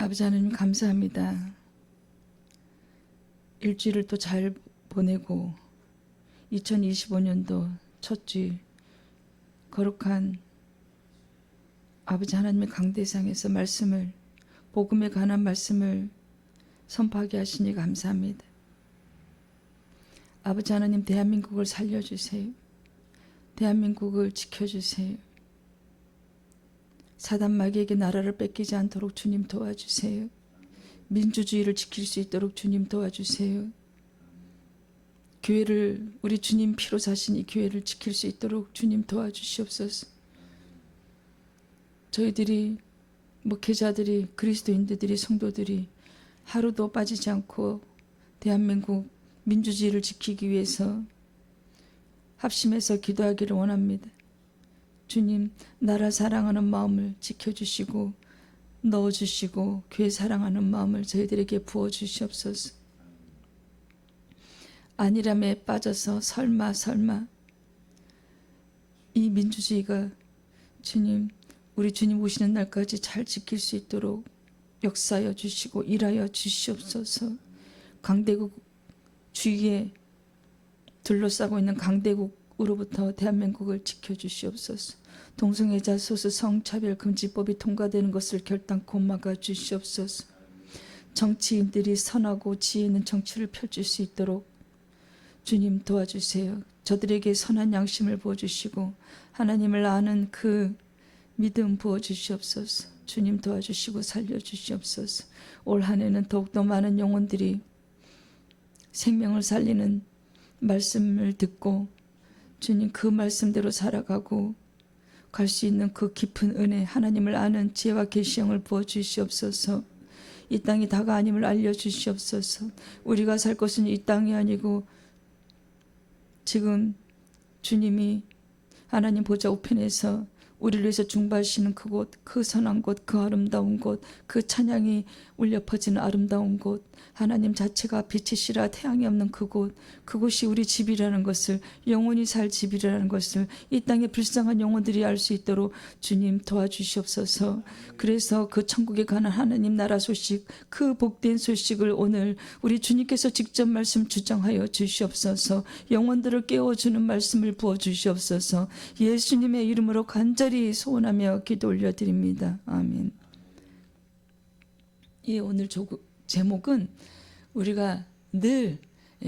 아버지 하나님 감사합니다. 일주일을 또 잘 보내고 2025년도 첫 주 거룩한 아버지 하나님의 강대상에서 말씀을 복음에 관한 말씀을 선포하게 하시니 감사합니다. 아버지 하나님 대한민국을 살려주세요. 대한민국을 지켜주세요. 사단 마귀에게 나라를 뺏기지 않도록 주님 도와주세요. 민주주의를 지킬 수 있도록 주님 도와주세요. 교회를 우리 주님 피로 사신 이 교회를 지킬 수 있도록 주님 도와주시옵소서. 저희들이 목회자들이 그리스도인들이 성도들이 하루도 빠지지 않고 대한민국 민주주의를 지키기 위해서 합심해서 기도하기를 원합니다. 주님, 나라 사랑하는 마음을 지켜주시고 넣어주시고 교회 사랑하는 마음을 저희들에게 부어주시옵소서. 안일함에 빠져서 설마 이 민주주의가 주님, 우리 주님 오시는 날까지 잘 지킬 수 있도록 역사하여 주시고 일하여 주시옵소서. 강대국 주위에 둘러싸고 있는 강대국으로부터 대한민국을 지켜주시옵소서. 동성애자 소수 성차별 금지법이 통과되는 것을 결단코 막아 주시옵소서. 정치인들이 선하고 지혜 있는 정치를 펼칠 수 있도록 주님 도와주세요. 저들에게 선한 양심을 부어주시고 하나님을 아는 그 믿음 부어주시옵소서. 주님 도와주시고 살려주시옵소서. 올 한 해는 더욱더 많은 영혼들이 생명을 살리는 말씀을 듣고 주님 그 말씀대로 살아가고 갈 수 있는 그 깊은 은혜, 하나님을 아는 지혜와 계시형을 부어주시옵소서. 이 땅이 다가 아님을 알려주시옵소서. 우리가 살 곳은 이 땅이 아니고 지금 주님이 하나님 보좌 우편에서 우리를 위해서 중보하시는 그곳, 그 선한 곳, 그 아름다운 곳, 그 찬양이 울려 퍼지는 아름다운 곳, 하나님 자체가 빛이시라 태양이 없는 그곳, 그곳이 우리 집이라는 것을, 영원히 살 집이라는 것을 이 땅의 불쌍한 영혼들이 알 수 있도록 주님 도와주시옵소서. 그래서 그 천국에 가는 하나님 나라 소식, 그 복된 소식을 오늘 우리 주님께서 직접 말씀 주장하여 주시옵소서. 영혼들을 깨워주는 말씀을 부어주시옵소서. 예수님의 이름으로 간절히 소원하며 기도 올려드립니다. 아멘. 이 오늘 제목은 우리가 늘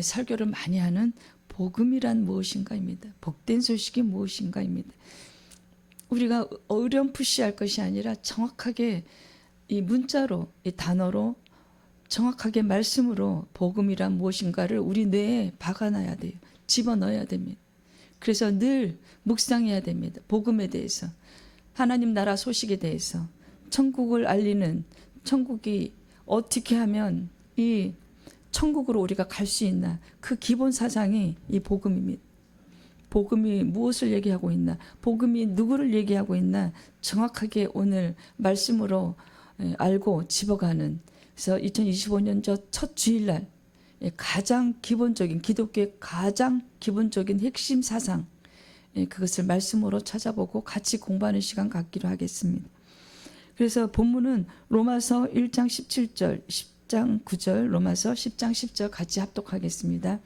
설교를 많이 하는 복음이란 무엇인가입니다. 복된 소식이 무엇인가입니다. 우리가 어렴풋이할 것이 아니라 정확하게 이 문자로, 이 단어로 정확하게 말씀으로 복음이란 무엇인가를 우리 뇌에 박아놔야 돼요. 집어넣어야 됩니다. 그래서 늘 묵상해야 됩니다. 복음에 대해서, 하나님 나라 소식에 대해서, 천국을 알리는, 천국이 어떻게 하면 이 천국으로 우리가 갈 수 있나, 그 기본 사상이 이 복음입니다. 복음이 무엇을 얘기하고 있나, 복음이 누구를 얘기하고 있나 정확하게 오늘 말씀으로 알고 집어가는, 그래서 2025년 첫 주일날 가장 기본적인, 기독교의 가장 기본적인 핵심 사상, 그것을 말씀으로 찾아보고 같이 공부하는 시간 갖기로 하겠습니다. 그래서 본문은 로마서 1장 17절, 10장 9절, 로마서 10장 10절 같이 합독하겠습니다.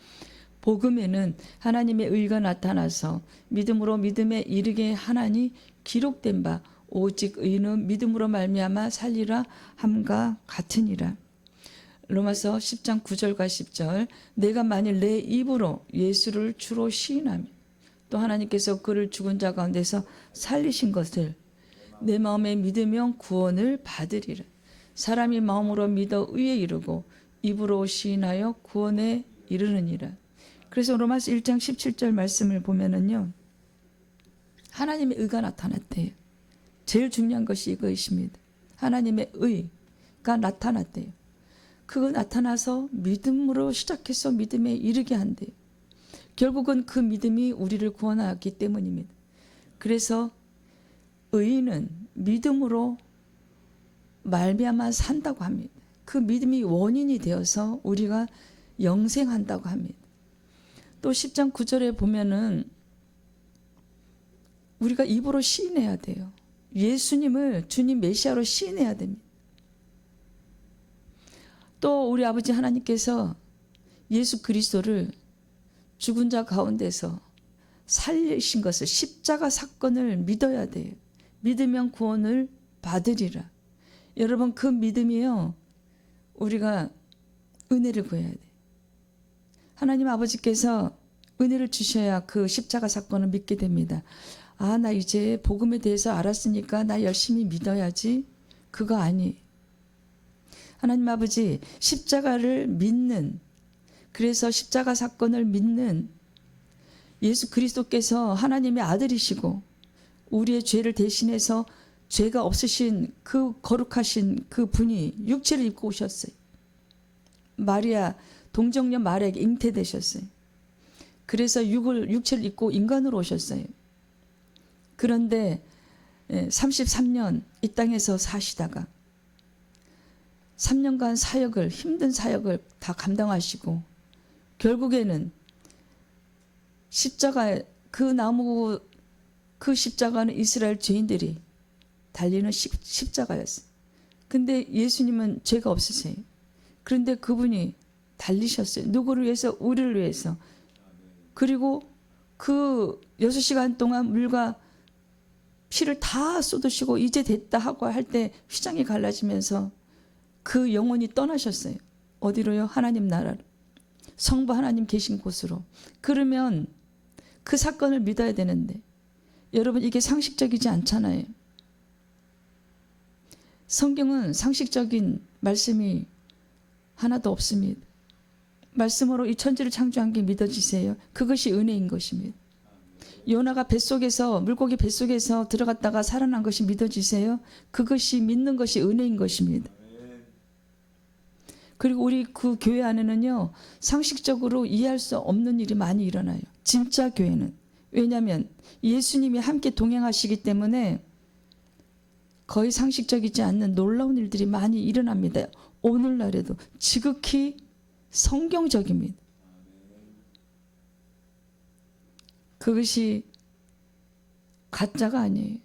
복음에는 하나님의 의가 나타나서 믿음으로 믿음에 이르게 하나니 기록된 바 오직 의는 믿음으로 말미암아 살리라 함과 같으니라. 로마서 10장 9절과 10절, 내가 만일 내 입으로 예수를 주로 시인하며 또 하나님께서 그를 죽은 자 가운데서 살리신 것을 내 마음에 믿으면 구원을 받으리라. 사람이 마음으로 믿어 의에 이르고 입으로 시인하여 구원에 이르느니라. 그래서 로마서 1장 17절 말씀을 보면은요, 하나님의 의가 나타났대요. 제일 중요한 것이 이것입니다. 하나님의 의가 나타났대요. 그거 나타나서 믿음으로 시작해서 믿음에 이르게 한대요. 결국은 그 믿음이 우리를 구원하기 때문입니다. 그래서 의인은 믿음으로 말미암아 산다고 합니다. 그 믿음이 원인이 되어서 우리가 영생한다고 합니다. 또 10장 9절에 보면은 우리가 입으로 시인해야 돼요. 예수님을 주님 메시아로 시인해야 됩니다. 또 우리 아버지 하나님께서 예수 그리스도를 죽은 자 가운데서 살리신 것을, 십자가 사건을 믿어야 돼요. 믿으면 구원을 받으리라. 여러분, 그 믿음이요, 우리가 은혜를 구해야 돼요. 하나님 아버지께서 은혜를 주셔야 그 십자가 사건을 믿게 됩니다. 아, 나 이제 복음에 대해서 알았으니까 나 열심히 믿어야지. 그거 아니. 하나님 아버지, 십자가를 믿는, 그래서 십자가 사건을 믿는 예수 그리스도께서 하나님의 아들이시고 우리의 죄를 대신해서 죄가 없으신 그 거룩하신 그 분이 육체를 입고 오셨어요. 마리아 동정녀 마리아에게 잉태되셨어요. 그래서 육체를 입고 인간으로 오셨어요. 그런데 33년 이 땅에서 사시다가 3년간 사역을, 힘든 사역을 다 감당하시고 결국에는 십자가, 그 나무, 그 십자가는 이스라엘 죄인들이 달리는 십자가였어요. 근데 예수님은 죄가 없으세요. 그런데 그분이 달리셨어요. 누구를 위해서? 우리를 위해서. 그리고 그 6시간 동안 물과 피를 다 쏟으시고 이제 됐다 하고 할 때 휘장이 갈라지면서 그 영혼이 떠나셨어요. 어디로요? 하나님 나라로. 성부 하나님 계신 곳으로. 그러면 그 사건을 믿어야 되는데 여러분, 이게 상식적이지 않잖아요. 성경은 상식적인 말씀이 하나도 없습니다. 말씀으로 이 천지를 창조한 게 믿어지세요? 그것이 은혜인 것입니다. 요나가 뱃속에서, 물고기 뱃속에서 들어갔다가 살아난 것이 믿어지세요? 그것이 믿는 것이 은혜인 것입니다. 그리고 우리 그 교회 안에는요, 상식적으로 이해할 수 없는 일이 많이 일어나요. 진짜 교회는. 왜냐하면 예수님이 함께 동행하시기 때문에 거의 상식적이지 않는 놀라운 일들이 많이 일어납니다. 오늘날에도 지극히 성경적입니다. 그것이 가짜가 아니에요.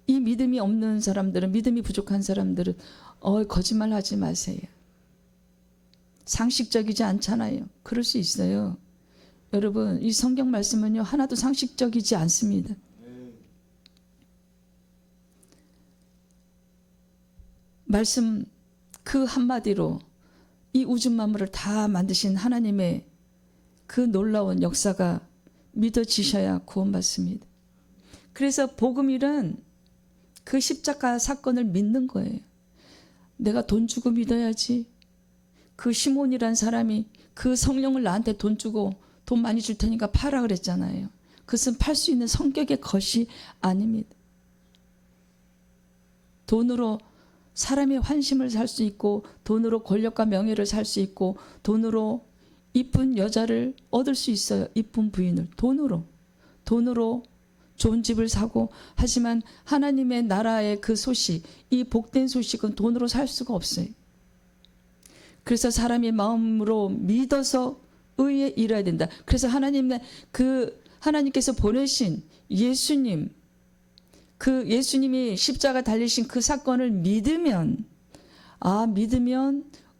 이 믿음이 없는 사람들은, 믿음이 부족한 사람들은 거짓말 하지 마세요. 상식적이지 않잖아요. 그럴 수 있어요. 여러분, 이 성경 말씀은요, 하나도 상식적이지 않습니다. 말씀 그 한마디로 이 우주 만물을 다 만드신 하나님의 그 놀라운 역사가 믿어지셔야 구원받습니다. 그래서 복음이란 그 십자가 사건을 믿는 거예요. 내가 돈 주고 믿어야지. 그 시몬이란 사람이 그 성령을 나한테 돈 주고 돈 많이 줄 테니까 팔아 그랬잖아요. 그것은 팔 수 있는 성격의 것이 아닙니다. 돈으로 사람의 환심을 살 수 있고, 돈으로 권력과 명예를 살 수 있고, 돈으로 이쁜 여자를 얻을 수 있어요. 이쁜 부인을. 돈으로 좋은 집을 사고. 하지만 하나님의 나라의 그 소식, 이 복된 소식은 돈으로 살 수가 없어요. 그래서 사람의 마음으로 믿어서 의에 이뤄야 된다. 그래서 하나님께서 보내신 예수님, 그 예수님이 십자가 달리신 그 사건을 믿으면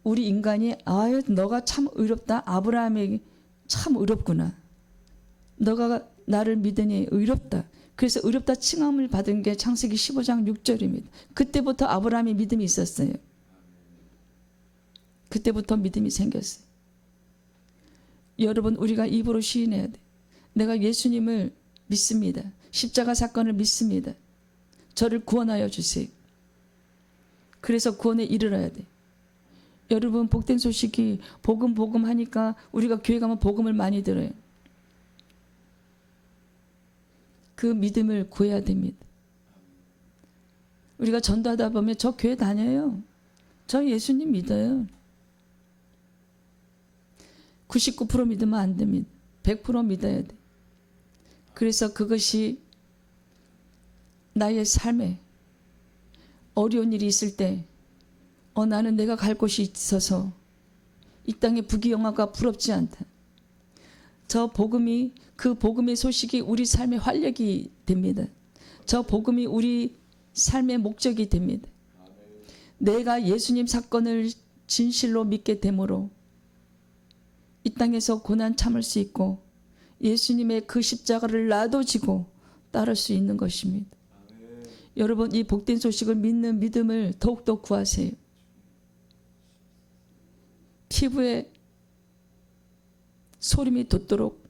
우리 인간이, 아유, 너가 참 의롭다. 아브라함이 참 의롭구나. 너가 나를 믿으니 의롭다. 그래서 의롭다 칭함을 받은 게 창세기 15장 6절입니다. 그때부터 아브라함이 믿음이 있었어요. 그때부터 믿음이 생겼어요. 여러분, 우리가 입으로 시인해야 돼. 내가 예수님을 믿습니다. 십자가 사건을 믿습니다. 저를 구원하여 주세요. 그래서 구원에 이르러야 돼. 여러분, 복된 소식이 복음 하니까 우리가 교회 가면 복음을 많이 들어요. 그 믿음을 구해야 됩니다. 우리가 전도하다 보면 저 교회 다녀요. 저 예수님 믿어요. 99% 믿으면 안 됩니다. 100% 믿어야 돼. 그래서 그것이 나의 삶에 어려운 일이 있을 때 나는 내가 갈 곳이 있어서 이 땅의 부귀영화가 부럽지 않다. 그 복음의 소식이 우리 삶의 활력이 됩니다. 저 복음이 우리 삶의 목적이 됩니다. 내가 예수님 사건을 진실로 믿게 되므로 이 땅에서 고난 참을 수 있고 예수님의 그 십자가를 나도 지고 따를 수 있는 것입니다. 여러분, 이 복된 소식을 믿는 믿음을 더욱더 구하세요. 피부에 소름이 돋도록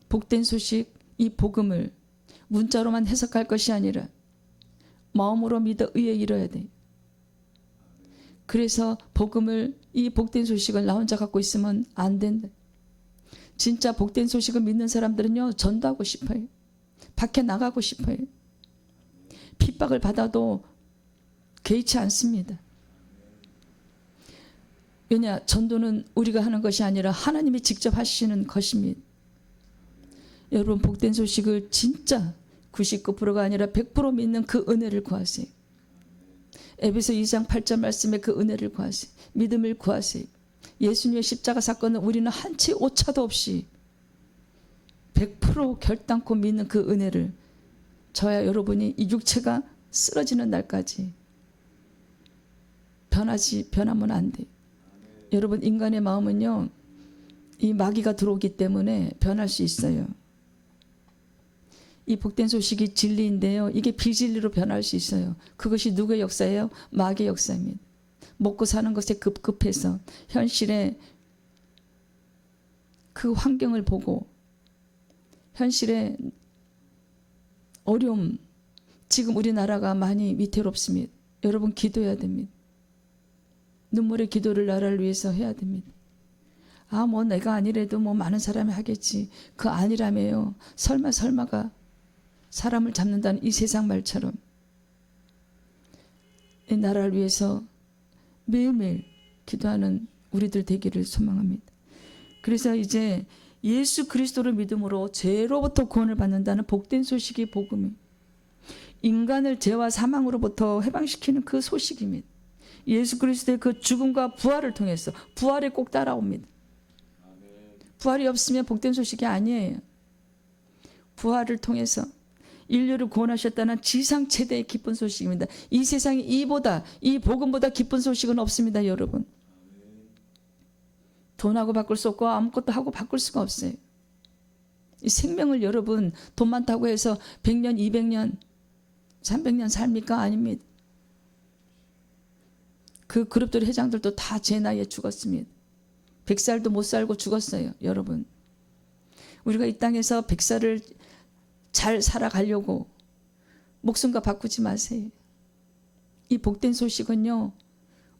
복된 소식, 이 복음을 문자로만 해석할 것이 아니라 마음으로 믿어 의에 이뤄야 돼요. 그래서 복음을, 이 복된 소식을 나 혼자 갖고 있으면 안 된다. 진짜 복된 소식을 믿는 사람들은요, 전도하고 싶어요. 밖에 나가고 싶어요. 핍박을 받아도 개의치 않습니다. 왜냐? 전도는 우리가 하는 것이 아니라 하나님이 직접 하시는 것입니다. 여러분, 복된 소식을 진짜 99%가 아니라 100% 믿는 그 은혜를 구하세요. 에베소 2장 8절 말씀에 그 은혜를 구하세요. 믿음을 구하세요. 예수님의 십자가 사건은 우리는 한치 오차도 없이 100% 결단코 믿는 그 은혜를, 저야 여러분이 이 육체가 쓰러지는 날까지 변하면 안 돼요. 여러분, 인간의 마음은요, 이 마귀가 들어오기 때문에 변할 수 있어요. 이 복된 소식이 진리인데요, 이게 비진리로 변할 수 있어요. 그것이 누구의 역사예요? 마귀의 역사입니다. 먹고 사는 것에 급급해서 현실의 그 환경을 보고, 현실의 어려움, 지금 우리나라가 많이 위태롭습니다. 여러분, 기도해야 됩니다. 눈물의 기도를 나라를 위해서 해야 됩니다. 아, 뭐 내가 아니래도 뭐 많은 사람이 하겠지. 그 아니라며요. 설마가 사람을 잡는다는 이 세상 말처럼 이 나라를 위해서 매일매일 기도하는 우리들 되기를 소망합니다. 그래서 이제 예수 그리스도를 믿음으로 죄로부터 구원을 받는다는 복된 소식이 복음이, 인간을 죄와 사망으로부터 해방시키는 그 소식입니다. 예수 그리스도의 그 죽음과 부활을 통해서, 부활이 꼭 따라옵니다. 부활이 없으면 복된 소식이 아니에요. 부활을 통해서 인류를 구원하셨다는 지상 최대의 기쁜 소식입니다. 이 세상에 이 복음보다 기쁜 소식은 없습니다, 여러분. 돈하고 바꿀 수 없고 아무것도 하고 바꿀 수가 없어요. 이 생명을 여러분 돈 많다고 해서 100년, 200년, 300년 삽니까? 아닙니다. 그 그룹들 회장들도 다 제 나이에 죽었습니다. 100살도 못 살고 죽었어요, 여러분. 우리가 이 땅에서 100살을 잘 살아가려고 목숨과 바꾸지 마세요. 이 복된 소식은요,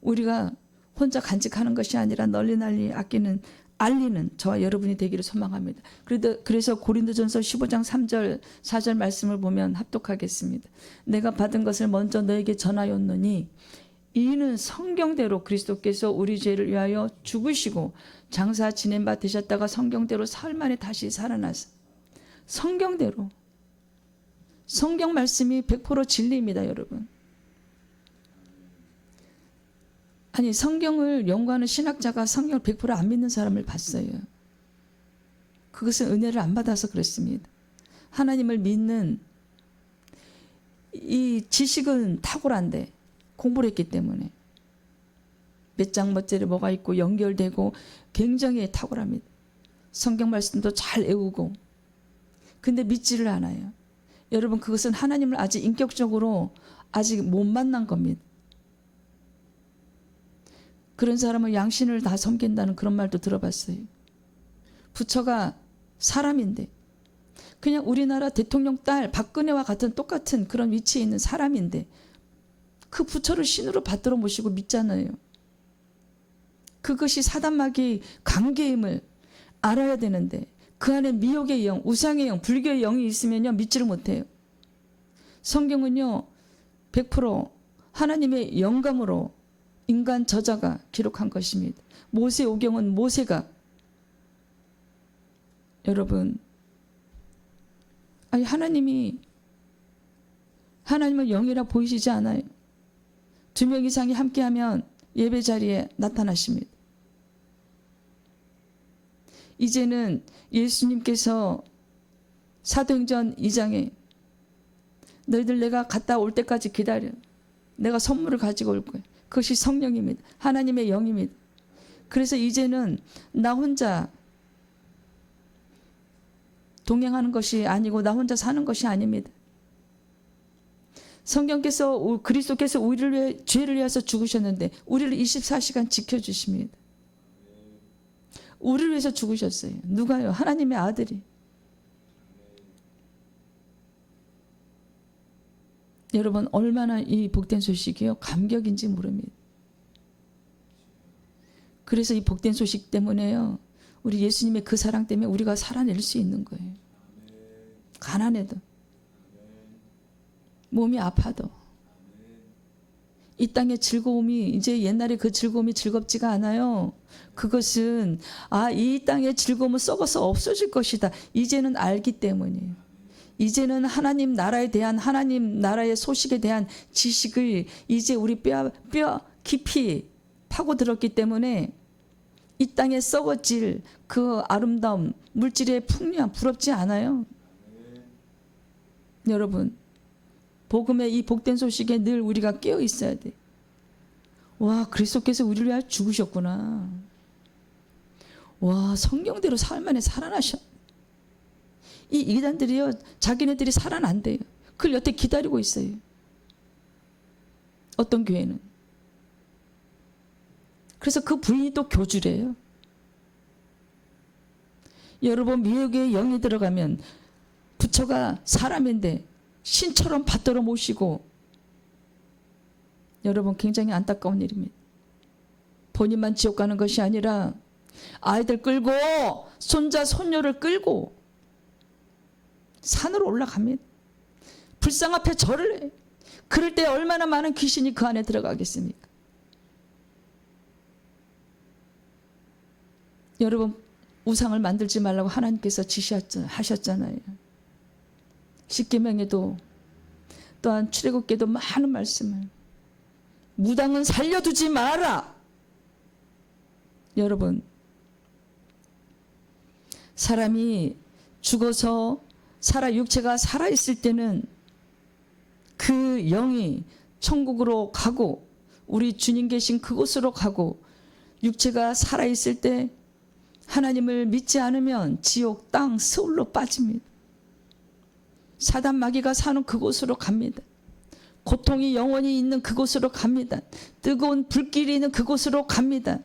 우리가 혼자 간직하는 것이 아니라 널리 알리는 저와 여러분이 되기를 소망합니다. 그래서 고린도전서 15장 3절 4절 말씀을 보면 합독하겠습니다. 내가 받은 것을 먼저 너에게 전하였노니 이는 성경대로 그리스도께서 우리 죄를 위하여 죽으시고 장사 지낸 바 되셨다가 성경대로 사흘 만에 다시 살아나서, 성경대로, 성경 말씀이 100% 진리입니다, 여러분. 아니, 성경을 연구하는 신학자가 성경을 100% 안 믿는 사람을 봤어요. 그것은 은혜를 안 받아서 그렇습니다. 하나님을 믿는 이 지식은 탁월한데 공부를 했기 때문에 몇 장 몇 절에 뭐가 있고 연결되고 굉장히 탁월합니다. 성경 말씀도 잘 외우고, 근데 믿지를 않아요. 여러분, 그것은 하나님을 아직 인격적으로 아직 못 만난 겁니다. 그런 사람은 양신을 다 섬긴다는 그런 말도 들어봤어요. 부처가 사람인데, 그냥 우리나라 대통령 딸 박근혜와 같은 똑같은 그런 위치에 있는 사람인데 그 부처를 신으로 받들어 모시고 믿잖아요. 그것이 사단마귀 관계임을 알아야 되는데 그 안에 미혹의 영, 우상의 영, 불교의 영이 있으면요 믿지를 못해요. 성경은요 100% 하나님의 영감으로 인간 저자가 기록한 것입니다. 모세오경은 모세가, 여러분, 아니 하나님은 영이라 보이시지 않아요. 2명 이상이 함께하면 예배 자리에 나타나십니다. 이제는 예수님께서 사도행전 2장에 너희들 내가 갔다 올 때까지 기다려. 내가 선물을 가지고 올 거야. 그것이 성령입니다. 하나님의 영입니다. 그래서 이제는 나 혼자 동행하는 것이 아니고 나 혼자 사는 것이 아닙니다. 성경께서 그리스도께서 우리를 위해 죄를 위해서 죽으셨는데 우리를 24시간 지켜주십니다. 우리를 위해서 죽으셨어요. 누가요? 하나님의 아들이. 여러분 얼마나 이 복된 소식이요 감격인지 모릅니다. 그래서 이 복된 소식 때문에요 우리 예수님의 그 사랑 때문에 우리가 살아낼 수 있는 거예요. 가난해도 몸이 아파도 이 땅의 즐거움이 이제 옛날에 그 즐거움이 즐겁지가 않아요. 그것은 이 땅의 즐거움은 썩어서 없어질 것이다. 이제는 알기 때문이에요. 이제는 하나님 나라에 대한 하나님 나라의 소식에 대한 지식을 이제 우리 뼈 깊이 파고들었기 때문에 이 땅에 썩어질 그 아름다움 물질의 풍요함 부럽지 않아요. 여러분 복음의 이 복된 소식에 늘 우리가 깨어 있어야 돼. 와 그리스도께서 우리를 위하여 죽으셨구나. 와 성경대로 사흘 만에 살아나셨. 이 이단들이요 자기네들이 살아난대요. 그걸 여태 기다리고 있어요. 어떤 교회는. 그래서 그 부인이 또 교주래요. 여러분 미혹의 영이 들어가면 부처가 사람인데 신처럼 받들어 모시고 여러분 굉장히 안타까운 일입니다. 본인만 지옥 가는 것이 아니라 아이들 끌고 손자 손녀를 끌고 산으로 올라갑니다. 불상 앞에 절을 해요. 그럴 때 얼마나 많은 귀신이 그 안에 들어가겠습니까? 여러분 우상을 만들지 말라고 하나님께서 지시하셨잖아요. 십계명에도 또한 출애굽기에도 많은 말씀을 무당은 살려두지 마라. 여러분 사람이 죽어서 육체가 살아있을 때는 그 영이 천국으로 가고 우리 주님 계신 그곳으로 가고 육체가 살아있을 때 하나님을 믿지 않으면 지옥 땅 스올로 빠집니다. 사단 마귀가 사는 그곳으로 갑니다. 고통이 영원히 있는 그곳으로 갑니다. 뜨거운 불길이 있는 그곳으로 갑니다.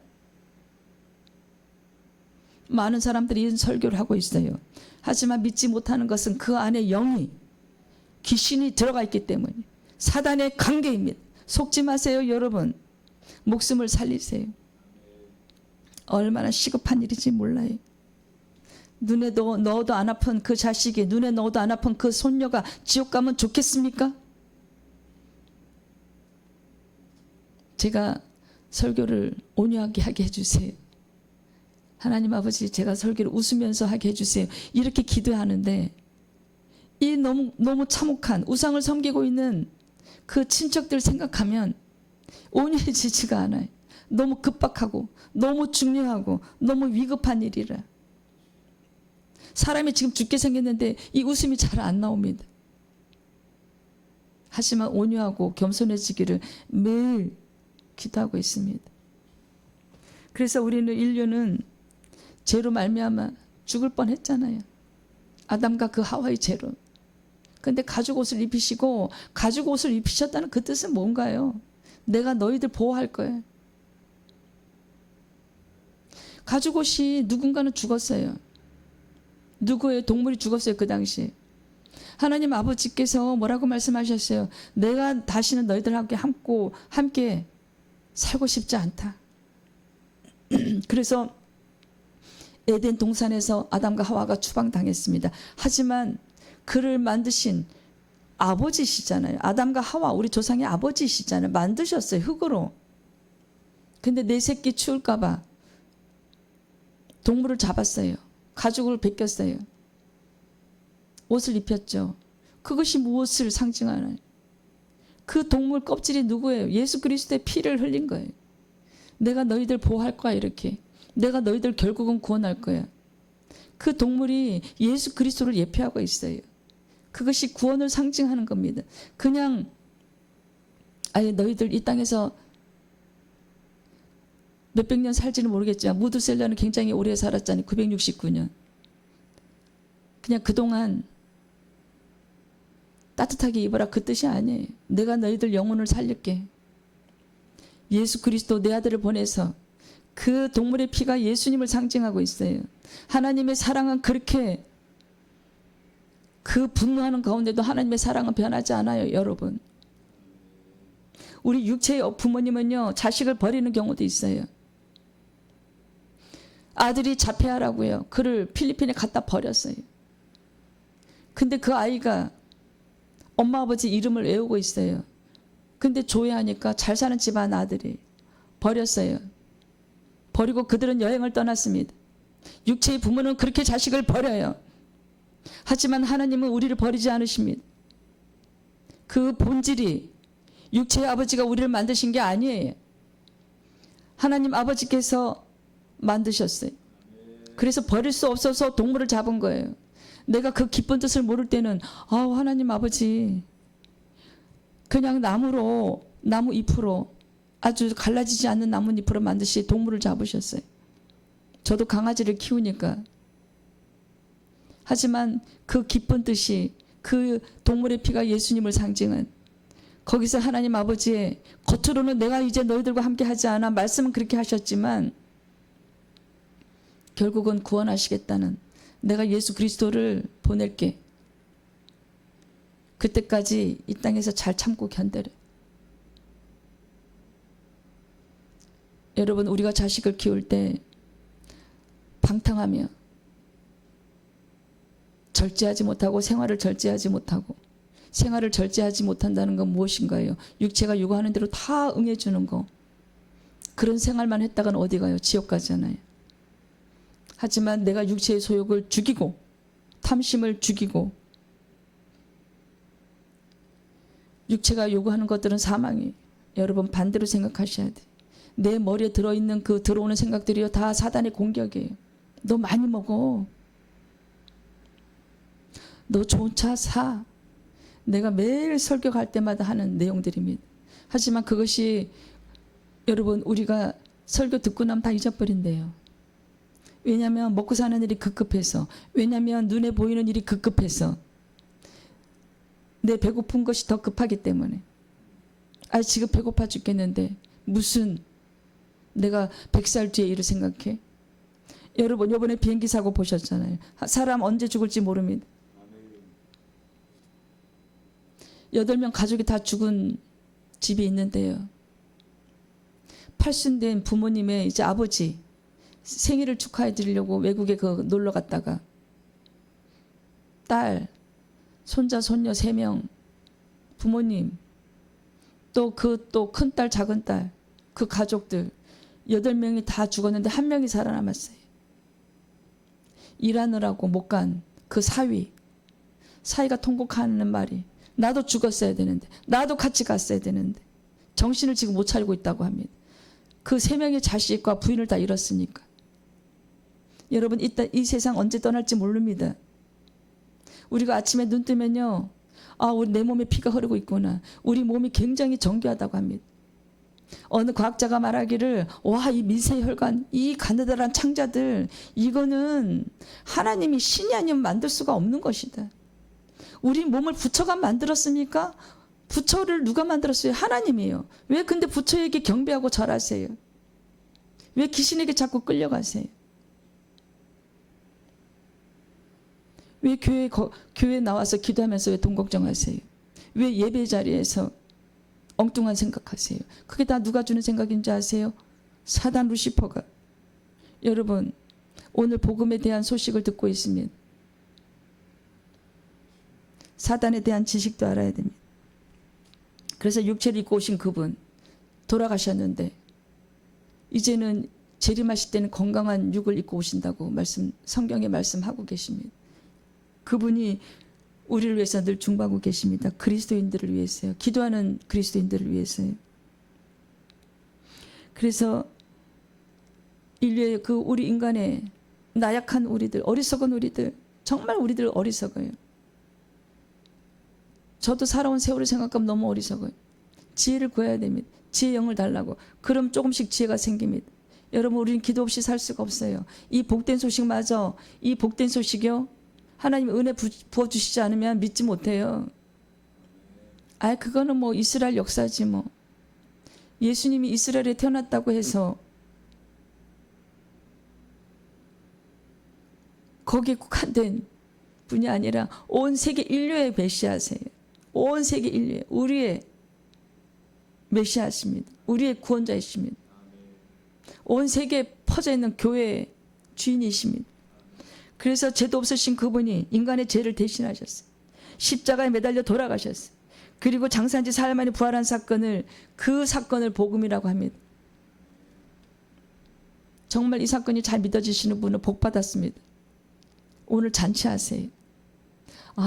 많은 사람들이 이런 설교를 하고 있어요. 하지만 믿지 못하는 것은 그 안에 영이 귀신이 들어가 있기 때문에 사단의 관계입니다. 속지 마세요 여러분. 목숨을 살리세요. 얼마나 시급한 일인지 몰라요. 눈에 넣어도 안 아픈 그 자식이 눈에 넣어도 안 아픈 그 손녀가 지옥 가면 좋겠습니까? 제가 설교를 온유하게 하게 해주세요. 하나님 아버지 제가 설교를 웃으면서 하게 해주세요. 이렇게 기도하는데 이 너무 참혹한 우상을 섬기고 있는 그 친척들 생각하면 온유해지지가 않아요. 너무 급박하고 너무 중요하고 너무 위급한 일이라. 사람이 지금 죽게 생겼는데 이 웃음이 잘 안 나옵니다. 하지만 온유하고 겸손해지기를 매일 기도하고 있습니다. 그래서 우리는 인류는 죄로 말미암아 죽을 뻔했잖아요. 아담과 그 하와의 죄로. 그런데 가죽 옷을 입히시고 가죽 옷을 입히셨다는 그 뜻은 뭔가요? 내가 너희들 보호할 거야. 가죽 옷이 누군가는 죽었어요. 누구의 동물이 죽었어요 그 당시. 하나님 아버지께서 뭐라고 말씀하셨어요? 내가 다시는 너희들하고 함께 살고 싶지 않다. 그래서 에덴 동산에서 아담과 하와가 추방당했습니다. 하지만 그를 만드신 아버지시잖아요. 아담과 하와 우리 조상의 아버지시잖아요. 만드셨어요 흙으로. 근데 내 새끼 추울까 봐 동물을 잡았어요. 가죽을 벗겼어요. 옷을 입혔죠. 그것이 무엇을 상징하나요? 그 동물 껍질이 누구예요? 예수 그리스도의 피를 흘린 거예요. 내가 너희들 보호할 거야 이렇게. 내가 너희들 결국은 구원할 거야. 그 동물이 예수 그리스도를 예표하고 있어요. 그것이 구원을 상징하는 겁니다. 그냥 아예 너희들 이 땅에서 몇백 년 살지는 모르겠지만 무드셀라는 굉장히 오래 살았잖아요. 969년. 그냥 그동안 따뜻하게 입어라 그 뜻이 아니에요. 내가 너희들 영혼을 살릴게. 예수 그리스도 내 아들을 보내서 그 동물의 피가 예수님을 상징하고 있어요. 하나님의 사랑은 그렇게 그 분노하는 가운데도 하나님의 사랑은 변하지 않아요, 여러분. 우리 육체의 부모님은요, 자식을 버리는 경우도 있어요. 아들이 자폐하라고요. 그를 필리핀에 갖다 버렸어요. 근데 그 아이가 엄마 아버지 이름을 외우고 있어요. 근데 조회하니까 잘 사는 집안 아들이 버렸어요. 버리고 그들은 여행을 떠났습니다. 육체의 부모는 그렇게 자식을 버려요. 하지만 하나님은 우리를 버리지 않으십니다. 그 본질이 육체의 아버지가 우리를 만드신 게 아니에요. 하나님 아버지께서 만드셨어요. 그래서 버릴 수 없어서 동물을 잡은 거예요. 내가 그 기쁜 뜻을 모를 때는 하나님 아버지 그냥 나무 잎으로 아주 갈라지지 않는 나뭇잎으로 만드시 동물을 잡으셨어요. 저도 강아지를 키우니까. 하지만 그 기쁜 뜻이 그 동물의 피가 예수님을 상징한 거기서 하나님 아버지의 겉으로는 내가 이제 너희들과 함께 하지 않아 말씀은 그렇게 하셨지만 결국은 구원하시겠다는 내가 예수 그리스도를 보낼게. 그때까지 이 땅에서 잘 참고 견뎌래. 여러분 우리가 자식을 키울 때 방탕하며 절제하지 못하고 생활을 절제하지 못한다는 건 무엇인가요? 육체가 요구하는 대로 다 응해주는 거. 그런 생활만 했다간 어디 가요? 지옥 가잖아요. 하지만 내가 육체의 소욕을 죽이고 탐심을 죽이고 육체가 요구하는 것들은 사망이에요. 여러분 반대로 생각하셔야 돼요. 내 머리에 들어있는 그 들어오는 생각들이요 다 사단의 공격이에요. 너 많이 먹어. 너 좋은 차 사. 내가 매일 설교 갈 때마다 하는 내용들입니다. 하지만 그것이 여러분 우리가 설교 듣고 나면 다 잊어버린대요. 왜냐하면 먹고 사는 일이 급급해서, 왜냐하면 눈에 보이는 일이 급급해서, 내 배고픈 것이 더 급하기 때문에. 지금 배고파 죽겠는데 무슨 내가 100살 뒤에 일을 생각해? 여러분 이번에 비행기 사고 보셨잖아요. 사람 언제 죽을지 모릅니다. 8명 가족이 다 죽은 집이 있는데요. 팔순된 부모님의 이제 아버지 생일을 축하해 드리려고 외국에 놀러 갔다가 딸, 손자, 손녀 3명, 부모님, 또 큰딸, 작은딸, 그 가족들 8명이 다 죽었는데 1명이 살아남았어요. 일하느라고 못 간 그 사위가 통곡하는 말이 나도 죽었어야 되는데, 나도 같이 갔어야 되는데 정신을 지금 못 차리고 있다고 합니다. 그 3명의 자식과 부인을 다 잃었으니까. 여러분 이 세상 언제 떠날지 모릅니다. 우리가 아침에 눈 뜨면요, 우리 내 몸에 피가 흐르고 있구나. 우리 몸이 굉장히 정교하다고 합니다. 어느 과학자가 말하기를 이 미세혈관, 이 가느다란 창자들, 이거는 하나님이 신이 아니면 만들 수가 없는 것이다. 우리 몸을 부처가 만들었습니까? 부처를 누가 만들었어요? 하나님이에요. 왜 근데 부처에게 경배하고 절하세요? 왜 귀신에게 자꾸 끌려가세요? 왜 교회 나와서 기도하면서 왜 돈 걱정하세요? 왜 예배 자리에서 엉뚱한 생각하세요? 그게 다 누가 주는 생각인지 아세요? 사단 루시퍼가. 여러분 오늘 복음에 대한 소식을 듣고 있습니다. 사단에 대한 지식도 알아야 됩니다. 그래서 육체를 입고 오신 그분 돌아가셨는데 이제는 재림하실 때는 건강한 육을 입고 오신다고 성경에 말씀하고 계십니다. 그분이 우리를 위해서 늘 중보하고 계십니다. 그리스도인들을 위해서요. 기도하는 그리스도인들을 위해서요. 그래서 인류의 우리 인간의 나약한 우리들, 어리석은 우리들, 정말 우리들 어리석어요. 저도 살아온 세월을 생각하면 너무 어리석어요. 지혜를 구해야 됩니다. 지혜의 영을 달라고. 그럼 조금씩 지혜가 생깁니다. 여러분, 우리는 기도 없이 살 수가 없어요. 이 복된 소식마저, 이 복된 소식이요, 하나님 은혜 부어주시지 않으면 믿지 못해요. 그거는 뭐 이스라엘 역사지 뭐. 예수님이 이스라엘에 태어났다고 해서 거기에 국한된 분이 아니라 온 세계 인류의 메시아세요. 온 세계 인류의, 우리의 메시아십니다. 우리의 구원자이십니다. 온 세계에 퍼져 있는 교회의 주인이십니다. 그래서 죄도 없으신 그분이 인간의 죄를 대신하셨어요. 십자가에 매달려 돌아가셨어요. 그리고 장사한 지 사흘 만에 부활한 사건을, 그 사건을 복음이라고 합니다. 정말 이 사건이 잘 믿어지시는 분은 복 받았습니다. 오늘 잔치하세요.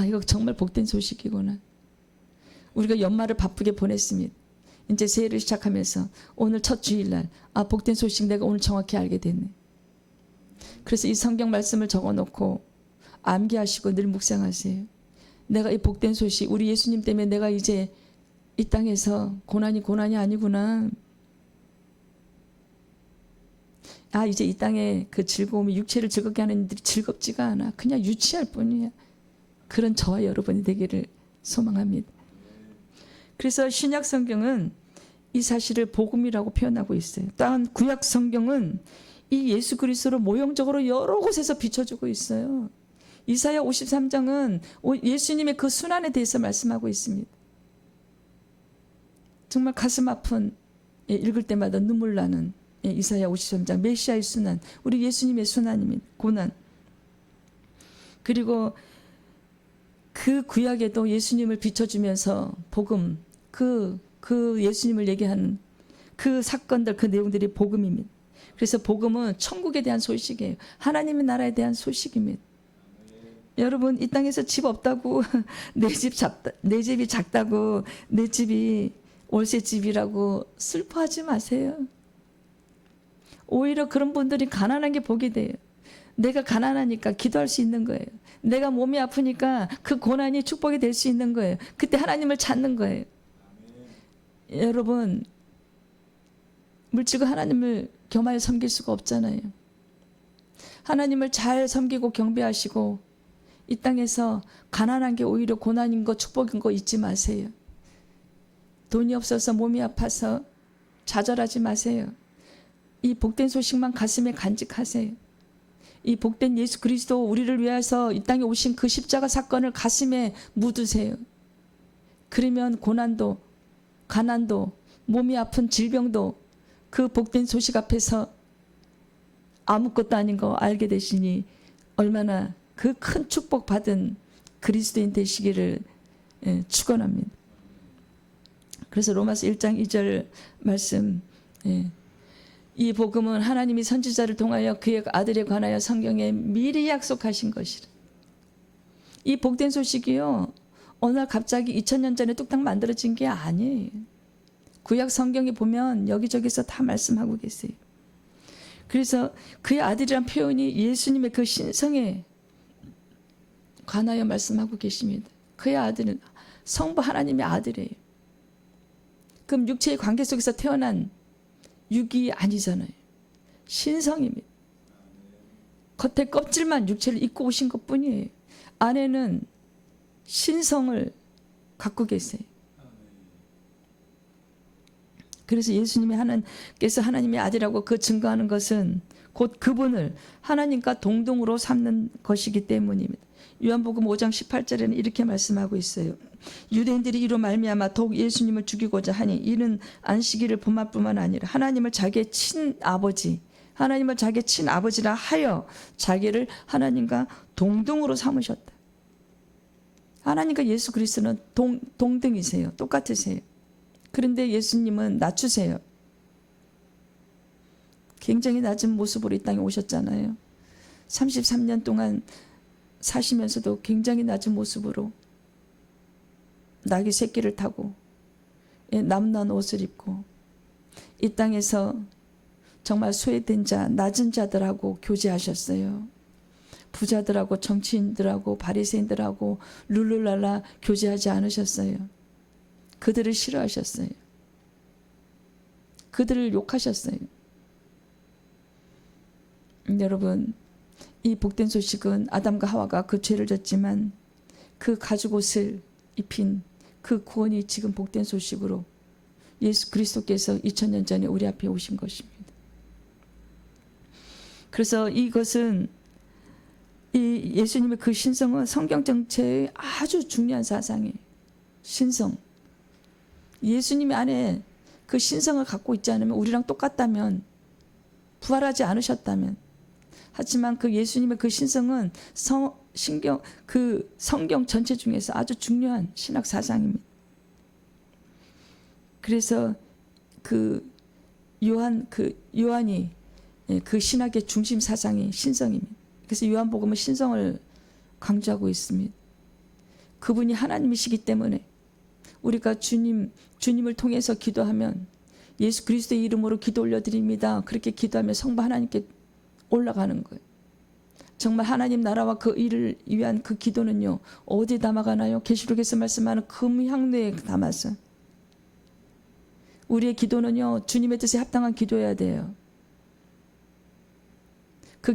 이거 정말 복된 소식이구나. 우리가 연말을 바쁘게 보냈습니다. 이제 새해를 시작하면서 오늘 첫 주일날, 복된 소식 내가 오늘 정확히 알게 됐네. 그래서 이 성경 말씀을 적어놓고 암기하시고 늘 묵상하세요. 내가 이 복된 소식, 우리 예수님 때문에 내가 이제 이 땅에서 고난이 아니구나. 이제 이 땅에 그 즐거움이 육체를 즐겁게 하는 일들이 즐겁지가 않아. 그냥 유치할 뿐이야. 그런 저와 여러분이 되기를 소망합니다. 그래서 신약 성경은 이 사실을 복음이라고 표현하고 있어요. 또한 구약 성경은 이 예수 그리스도를 모형적으로 여러 곳에서 비춰주고 있어요. 이사야 53장은 예수님의 그 순환에 대해서 말씀하고 있습니다. 정말 가슴 아픈, 읽을 때마다 눈물 나는 이사야 53장, 메시아의 순환, 우리 예수님의 순환입니다. 고난. 그리고 그 구약에도 예수님을 비춰주면서 복음, 그 예수님을 얘기하는 그 사건들, 그 내용들이 복음입니다. 그래서 복음은 천국에 대한 소식이에요. 하나님의 나라에 대한 소식입니다. 여러분, 이 땅에서 집 없다고 내 집이 작다고, 내 집이 월세집이라고 슬퍼하지 마세요. 오히려 그런 분들이 가난한 게 복이 돼요. 내가 가난하니까 기도할 수 있는 거예요. 내가 몸이 아프니까 그 고난이 축복이 될 수 있는 거예요. 그때 하나님을 찾는 거예요. 여러분, 물질과 하나님을 겸하여 섬길 수가 없잖아요. 하나님을 잘 섬기고 경배하시고 이 땅에서 가난한 게 오히려 고난인 거, 축복인 거 잊지 마세요. 돈이 없어서 몸이 아파서 좌절하지 마세요. 이 복된 소식만 가슴에 간직하세요. 이 복된 예수 그리스도, 우리를 위해서 이 땅에 오신 그 십자가 사건을 가슴에 묻으세요. 그러면 고난도, 가난도, 몸이 아픈 질병도 그 복된 소식 앞에서 아무것도 아닌 거 알게 되시니 얼마나 그 큰 축복 받은 그리스도인 되시기를 축원합니다. 그래서 로마서 1장 2절 말씀, 이 복음은 하나님이 선지자를 통하여 그의 아들에 관하여 성경에 미리 약속하신 것이라. 이 복된 소식이요, 어느 날 갑자기 2000년 전에 뚝딱 만들어진 게 아니에요. 구약 성경에 보면 여기저기서 다 말씀하고 계세요. 그래서 그의 아들이란 표현이 예수님의 그 신성에 관하여 말씀하고 계십니다. 그의 아들은 성부 하나님의 아들이에요. 그럼 육체의 관계 속에서 태어난 육이 아니잖아요. 신성입니다. 겉에 껍질만 육체를 입고 오신 것뿐이에요. 안에는 신성을 갖고 계세요. 그래서 예수님이 께서 하나님의 아들이라고 그 증거하는 것은 곧 그분을 하나님과 동등으로 삼는 것이기 때문입니다. 요한복음 5장 18절에는 이렇게 말씀하고 있어요. 유대인들이 이로 말미암아 더욱 예수님을 죽이고자 하니 이는 안식일을 범할 뿐만 아니라 하나님을 자기의 친아버지라 하여 자기를 하나님과 동등으로 삼으셨다. 하나님과 예수 그리스도는 동등이세요. 똑같으세요. 그런데 예수님은 낮추세요. 굉장히 낮은 모습으로 이 땅에 오셨잖아요. 33년 동안 사시면서도 굉장히 낮은 모습으로 나귀 새끼를 타고 남난 옷을 입고 이 땅에서 정말 소외된 자, 낮은 자들하고 교제하셨어요. 부자들하고 정치인들하고 바리새인들하고 룰루랄라 교제하지 않으셨어요. 그들을 싫어하셨어요. 그들을 욕하셨어요. 여러분, 이 복된 소식은 아담과 하와가 그 죄를 졌지만 그 가죽옷을 입힌 그 구원이 지금 복된 소식으로 예수 그리스도께서 2000년 전에 우리 앞에 오신 것입니다. 그래서 이것은 이 예수님의 그 신성은 성경 정체의 아주 중요한 사상이에요. 신성. 예수님이 안에 그 신성을 갖고 있지 않으면, 우리랑 똑같다면, 부활하지 않으셨다면, 하지만 그 예수님의 그 신성은 그 성경 전체 중에서 아주 중요한 신학 사상입니다. 그래서 요한이 그 신학의 중심 사상이 신성입니다. 그래서 요한복음은 신성을 강조하고 있습니다. 그분이 하나님이시기 때문에 우리가 주님을 통해서 기도하면 예수 그리스도의 이름으로 기도 올려드립니다. 그렇게 기도하면 성부 하나님께 올라가는 거예요. 정말 하나님 나라와 그 일을 위한 그 기도는요, 어디에 담아가나요? 계시록에서 말씀하는 금향로에 담아서. 우리의 기도는요, 주님의 뜻에 합당한 기도해야 돼요. 그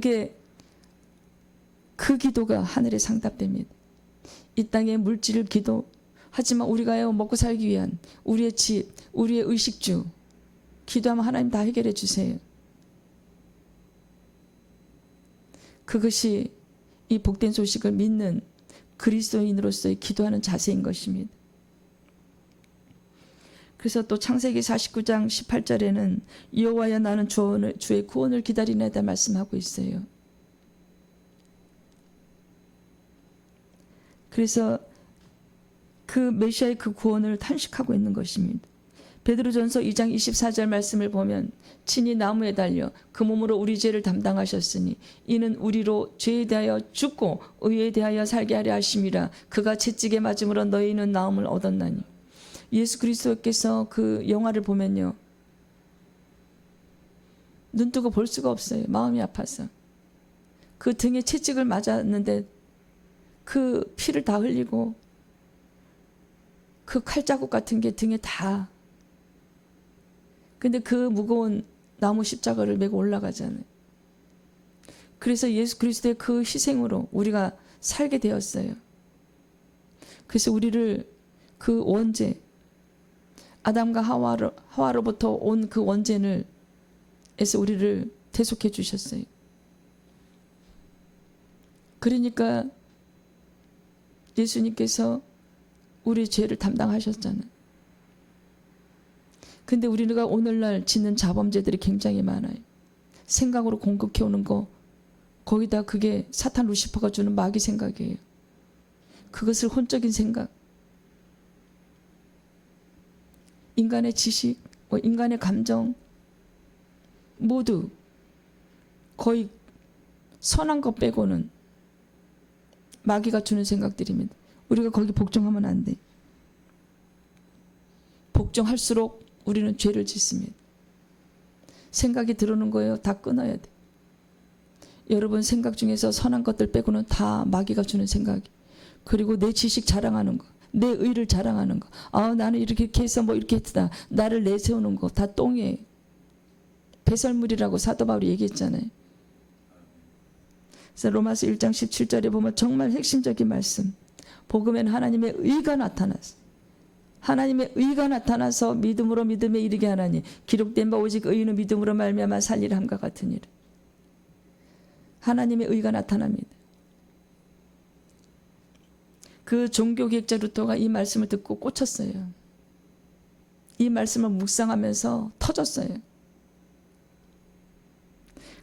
기도가 하늘에 상답됩니다. 이 땅의 물질을 하지만 우리가요, 먹고 살기 위한 우리의 집, 우리의 의식주 기도하면 하나님 다 해결해 주세요. 그것이 이 복된 소식을 믿는 그리스도인으로서의 기도하는 자세인 것입니다. 그래서 또 창세기 49장 18절에는 여호와여 나는 주의 구원을 기다리나이다 말씀하고 있어요. 그래서 그 메시아의 그 구원을 탄식하고 있는 것입니다. 베드로전서 2장 24절 말씀을 보면 친히 나무에 달려 그 몸으로 우리 죄를 담당하셨으니 이는 우리로 죄에 대하여 죽고 의에 대하여 살게 하려 하심이라. 그가 채찍에 맞음으로 너희는 나음을 얻었나니. 예수 그리스도께서 그 영화를 보면요, 눈 뜨고 볼 수가 없어요. 마음이 아파서. 그 등에 채찍을 맞았는데 그 피를 다 흘리고 그 칼자국 같은 게 등에 다. 근데 그 무거운 나무 십자가를 메고 올라가잖아요. 그래서 예수 그리스도의 그 희생으로 우리가 살게 되었어요. 그래서 우리를 그 원죄, 아담과 하와로부터 온 그 원죄에서 우리를 대속해 주셨어요. 그러니까 예수님께서 우리 죄를 담당하셨잖아요. 근데 우리가 오늘날 짓는 자범죄들이 굉장히 많아요. 생각으로 공격해 오는 거, 거기다 그게 사탄 루시퍼가 주는 마귀 생각이에요. 그것을 혼적인 생각, 인간의 지식, 인간의 감정 모두 거의 선한 것 빼고는 마귀가 주는 생각들입니다. 우리가 거기 복종하면 안 돼. 복종할수록 우리는 죄를 짓습니다. 생각이 들어오는 거예요. 다 끊어야 돼. 여러분 생각 중에서 선한 것들 빼고는 다 마귀가 주는 생각이. 그리고 내 지식 자랑하는 거, 내 의를 자랑하는 거. 나는 이렇게 해서 뭐 이렇게 했다. 나를 내세우는 거 다 똥이에요. 배설물이라고 사도 바울이 얘기했잖아요. 그래서 로마서 1장 17절에 보면 정말 핵심적인 말씀. 복음에는 하나님의 의가 나타났어. 하나님의 의가 나타나서 믿음으로 믿음에 이르게 하나니 기록된 바 오직 의인은 믿음으로 말미암아 살리라 함과 같으니라. 하나님의 의가 나타납니다. 그 종교개혁자 루터가 이 말씀을 듣고 꽂혔어요. 이 말씀을 묵상하면서 터졌어요.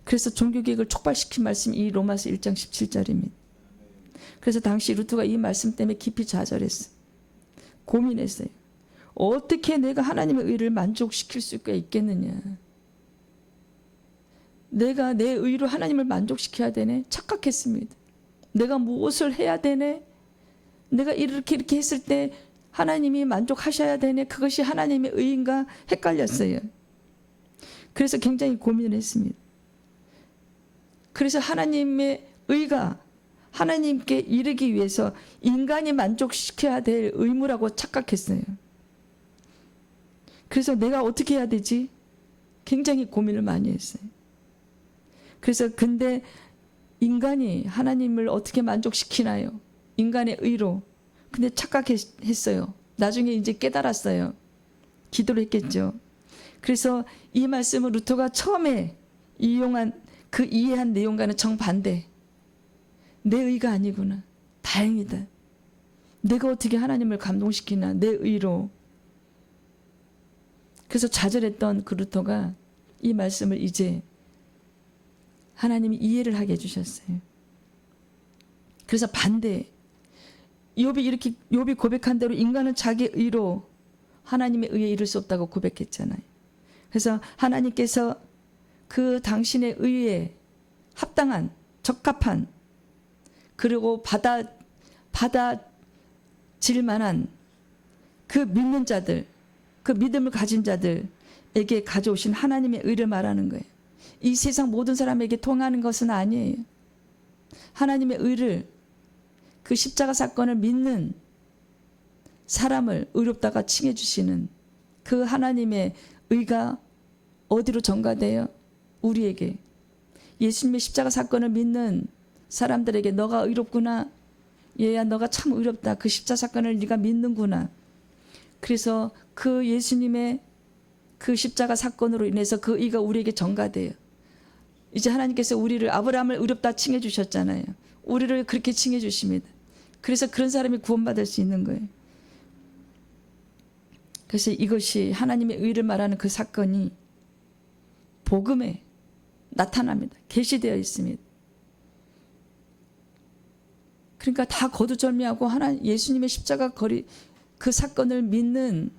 그래서 종교개혁을 촉발시킨 말씀이 이 로마서 1장 17절입니다. 그래서 당시 루터가 이 말씀 때문에 깊이 좌절했어요. 고민했어요. 어떻게 내가 하나님의 의를 만족시킬 수가 있겠느냐. 내가 내 의로 하나님을 만족시켜야 되네. 착각했습니다. 내가 무엇을 해야 되네. 내가 이렇게 했을 때 하나님이 만족하셔야 되네. 그것이 하나님의 의인가 헷갈렸어요. 그래서 굉장히 고민을 했습니다. 그래서 하나님의 의가 하나님께 이르기 위해서 인간이 만족시켜야 될 의무라고 착각했어요. 그래서 내가 어떻게 해야 되지? 굉장히 고민을 많이 했어요. 그래서 근데 인간이 하나님을 어떻게 만족시키나요? 인간의 의로. 근데 착각했어요. 나중에 이제 깨달았어요. 기도를 했겠죠. 그래서 이 말씀을 루터가 처음에 이해한 내용과는 정반대. 내 의가 아니구나. 다행이다. 내가 어떻게 하나님을 감동시키나, 내 의로. 그래서 좌절했던 그 루터가 이 말씀을 이제 하나님이 이해를 하게 해주셨어요. 그래서 반대. 욥이 고백한 대로 인간은 자기 의로 하나님의 의에 이를 수 없다고 고백했잖아요. 그래서 하나님께서 그 당신의 의에 합당한, 적합한, 그리고 받아질 만한 그 믿는 자들, 그 믿음을 가진 자들에게 가져오신 하나님의 의를 말하는 거예요. 이 세상 모든 사람에게 통하는 것은 아니에요. 하나님의 의를, 그 십자가 사건을 믿는 사람을 의롭다가 칭해 주시는 그 하나님의 의가 어디로 전가돼요? 우리에게. 예수님의 십자가 사건을 믿는 사람들에게 너가 의롭구나. 얘야 너가 참 의롭다. 그 십자가 사건을 네가 믿는구나. 그래서 그 예수님의 그 십자가 사건으로 인해서 그 의가 우리에게 전가돼요. 이제 하나님께서 우리를, 아브라함을 의롭다 칭해 주셨잖아요. 우리를 그렇게 칭해 주십니다. 그래서 그런 사람이 구원받을 수 있는 거예요. 그래서 이것이 하나님의 의를 말하는 그 사건이 복음에 나타납니다. 계시되어 있습니다. 그러니까 다 거두절미하고 예수님의 십자가 그 사건을 믿는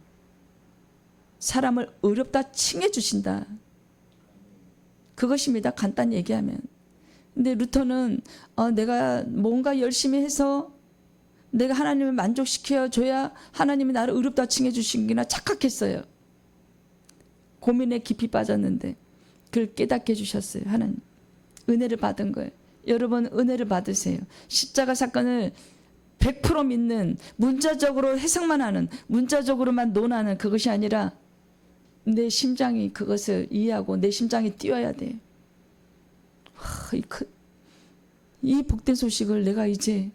사람을 의롭다 칭해 주신다. 그것입니다. 간단히 얘기하면. 근데 루터는 내가 뭔가 열심히 해서 내가 하나님을 만족시켜 줘야 하나님이 나를 의롭다 칭해 주시기나 착각했어요. 고민에 깊이 빠졌는데 그걸 깨닫게 해주셨어요. 하나님. 은혜를 받은 거예요. 여러분 은혜를 받으세요. 십자가 사건을 100% 믿는, 문자적으로 해석만 하는, 문자적으로만 논하는 그것이 아니라 내 심장이 그것을 이해하고 내 심장이 뛰어야 돼요. 이 복된 소식을 내가 이제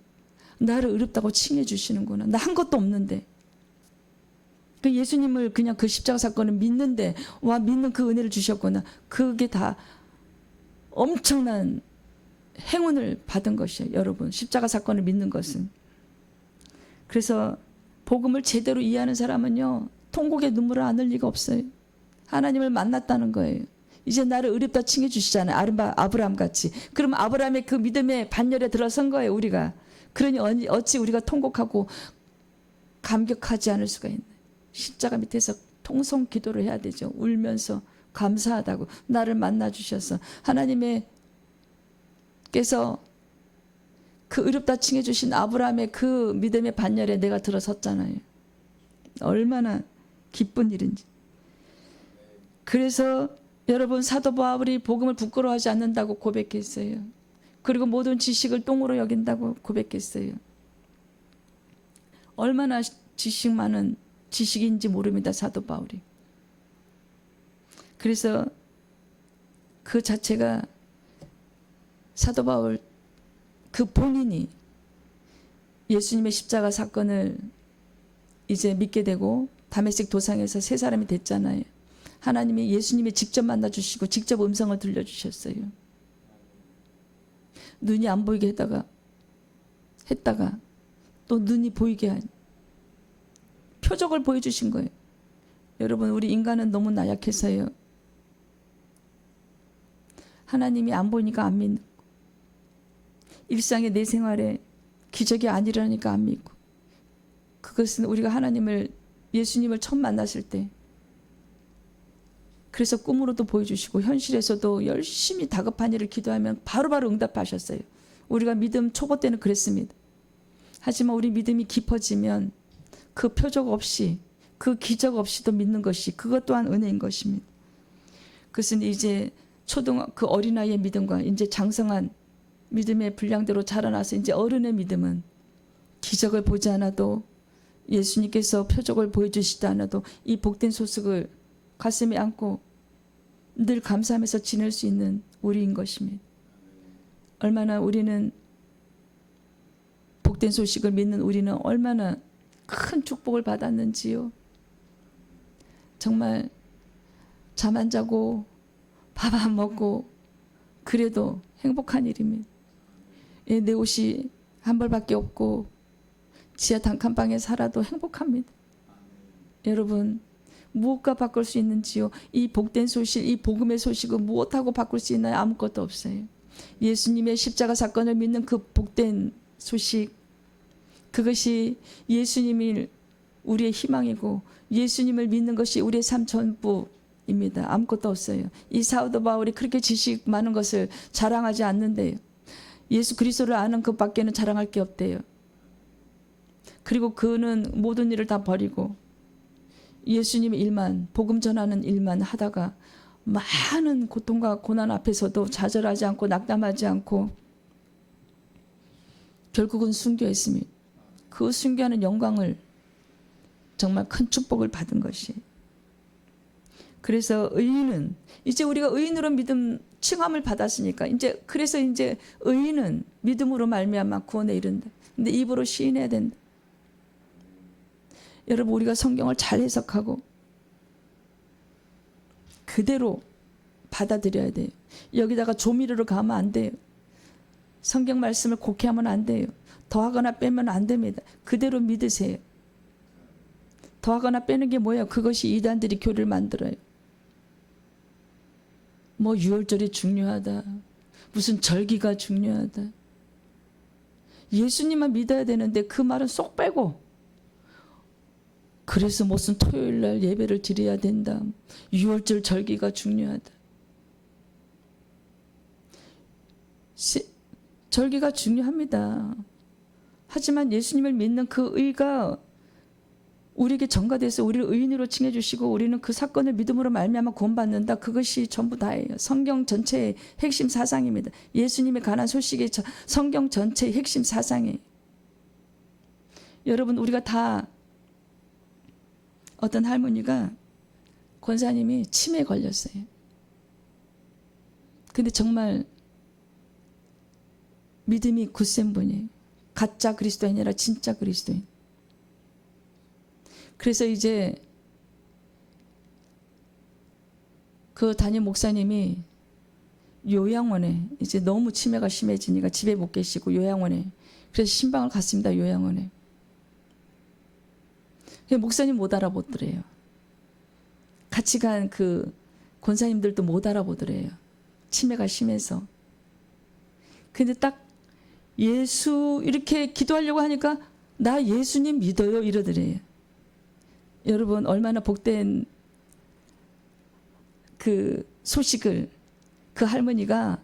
나를 의롭다고 칭해 주시는구나. 나 한 것도 없는데. 그 예수님을 그냥 그 십자가 사건을 믿는데 믿는 그 은혜를 주셨구나. 그게 다 엄청난 행운을 받은 것이에요. 여러분 십자가 사건을 믿는 것은. 그래서 복음을 제대로 이해하는 사람은요 통곡의 눈물을 안 흘릴 리가 없어요. 하나님을 만났다는 거예요. 이제 나를 의롭다 칭해 주시잖아요. 아브라함 같이. 그럼 아브라함의 그 믿음의 반열에 들어선 거예요. 우리가. 그러니 어찌 우리가 통곡하고 감격하지 않을 수가 있나요? 십자가 밑에서 통성 기도를 해야 되죠. 울면서 감사하다고 나를 만나 주셔서 하나님께서 그 의롭다 칭해 주신 아브라함의 그 믿음의 반열에 내가 들어섰잖아요. 얼마나 기쁜 일인지. 그래서 여러분 사도 바울이 복음을 부끄러워하지 않는다고 고백했어요. 그리고 모든 지식을 똥으로 여긴다고 고백했어요. 얼마나 지식 많은 지식인지 모릅니다. 사도 바울이. 그래서 그 자체가 사도 바울 그 본인이 예수님의 십자가 사건을 이제 믿게 되고 다메섹 도상에서 새 사람이 됐잖아요. 하나님이 예수님이 직접 만나 주시고 직접 음성을 들려주셨어요. 눈이 안 보이게 했다가 또 눈이 보이게 한 표적을 보여주신 거예요. 여러분 우리 인간은 너무 나약해서요. 하나님이 안 보이니까 안 믿고 일상의 내 생활에 기적이 안 일어나니까 안 믿고 그것은 우리가 예수님을 처음 만났을 때 그래서 꿈으로도 보여주시고 현실에서도 열심히 다급한 일을 기도하면 바로바로 응답하셨어요. 우리가 믿음 초보 때는 그랬습니다. 하지만 우리 믿음이 깊어지면 그 표적 없이 그 기적 없이도 믿는 것이 그것 또한 은혜인 것입니다. 그것은 이제 그 어린아이의 믿음과 이제 장성한 믿음의 분량대로 자라나서 이제 어른의 믿음은 기적을 보지 않아도 예수님께서 표적을 보여주시지 않아도 이 복된 소식을 가슴에 안고 늘 감사하면서 지낼 수 있는 우리인 것입니다. 얼마나 우리는 복된 소식을 믿는 우리는 얼마나 큰 축복을 받았는지요. 정말 잠 안 자고 밥 안 먹고 그래도 행복한 일입니다. 내 옷이 한 벌밖에 없고 지하 단칸방에 살아도 행복합니다. 여러분 무엇과 바꿀 수 있는지요? 이 복된 소식, 이 복음의 소식은 무엇하고 바꿀 수 있나요? 아무것도 없어요. 예수님의 십자가 사건을 믿는 그 복된 소식, 그것이 예수님이 우리의 희망이고 예수님을 믿는 것이 우리의 삶 전부입니다. 아무것도 없어요. 이 사도 바울이 그렇게 지식 많은 것을 자랑하지 않는데요. 예수 그리스도를 아는 것밖에는 자랑할 게 없대요. 그리고 그는 모든 일을 다 버리고 예수님의 일만, 복음 전하는 일만 하다가 많은 고통과 고난 앞에서도 좌절하지 않고 낙담하지 않고 결국은 순교했습니다. 그 순교하는 영광을 정말 큰 축복을 받은 것이. 그래서 의인은 이제 우리가 의인으로 믿음 칭함을 받았으니까 그래서 이제 의인은 믿음으로 말미암아 구원에 이른다. 근데 입으로 시인해야 된다. 여러분 우리가 성경을 잘 해석하고 그대로 받아들여야 돼요. 여기다가 조미료를 가면 안 돼요. 성경 말씀을 곡해하면 안 돼요. 더하거나 빼면 안 됩니다. 그대로 믿으세요. 더하거나 빼는 게 뭐예요? 그것이 이단들이 교리를 만들어요. 뭐 유월절이 중요하다. 무슨 절기가 중요하다. 예수님만 믿어야 되는데 그 말은 쏙 빼고 그래서 무슨 토요일날 예배를 드려야 된다. 유월절 절기가 중요하다. 절기가 중요합니다. 하지만 예수님을 믿는 그 의가 우리에게 전가돼서 우리를 의인으로 칭해 주시고 우리는 그 사건을 믿음으로 말미암아 구원받는다. 그것이 전부 다예요. 성경 전체의 핵심 사상입니다. 예수님에 관한 소식이 성경 전체의 핵심 사상이에요. 여러분 우리가 다 어떤 할머니가 권사님이 치매에 걸렸어요. 근데 정말 믿음이 굳센 분이에요. 가짜 그리스도인이 아니라 진짜 그리스도인. 그래서 이제 그 담임 목사님이 요양원에 이제 너무 치매가 심해지니까 집에 못 계시고 요양원에 그래서 신방을 갔습니다. 요양원에. 목사님 못 알아보더래요. 같이 간 그 권사님들도 못 알아보더래요. 치매가 심해서. 근데 딱 예수 이렇게 기도하려고 하니까 나 예수님 믿어요 이러더래요. 여러분 얼마나 복된 그 소식을 그 할머니가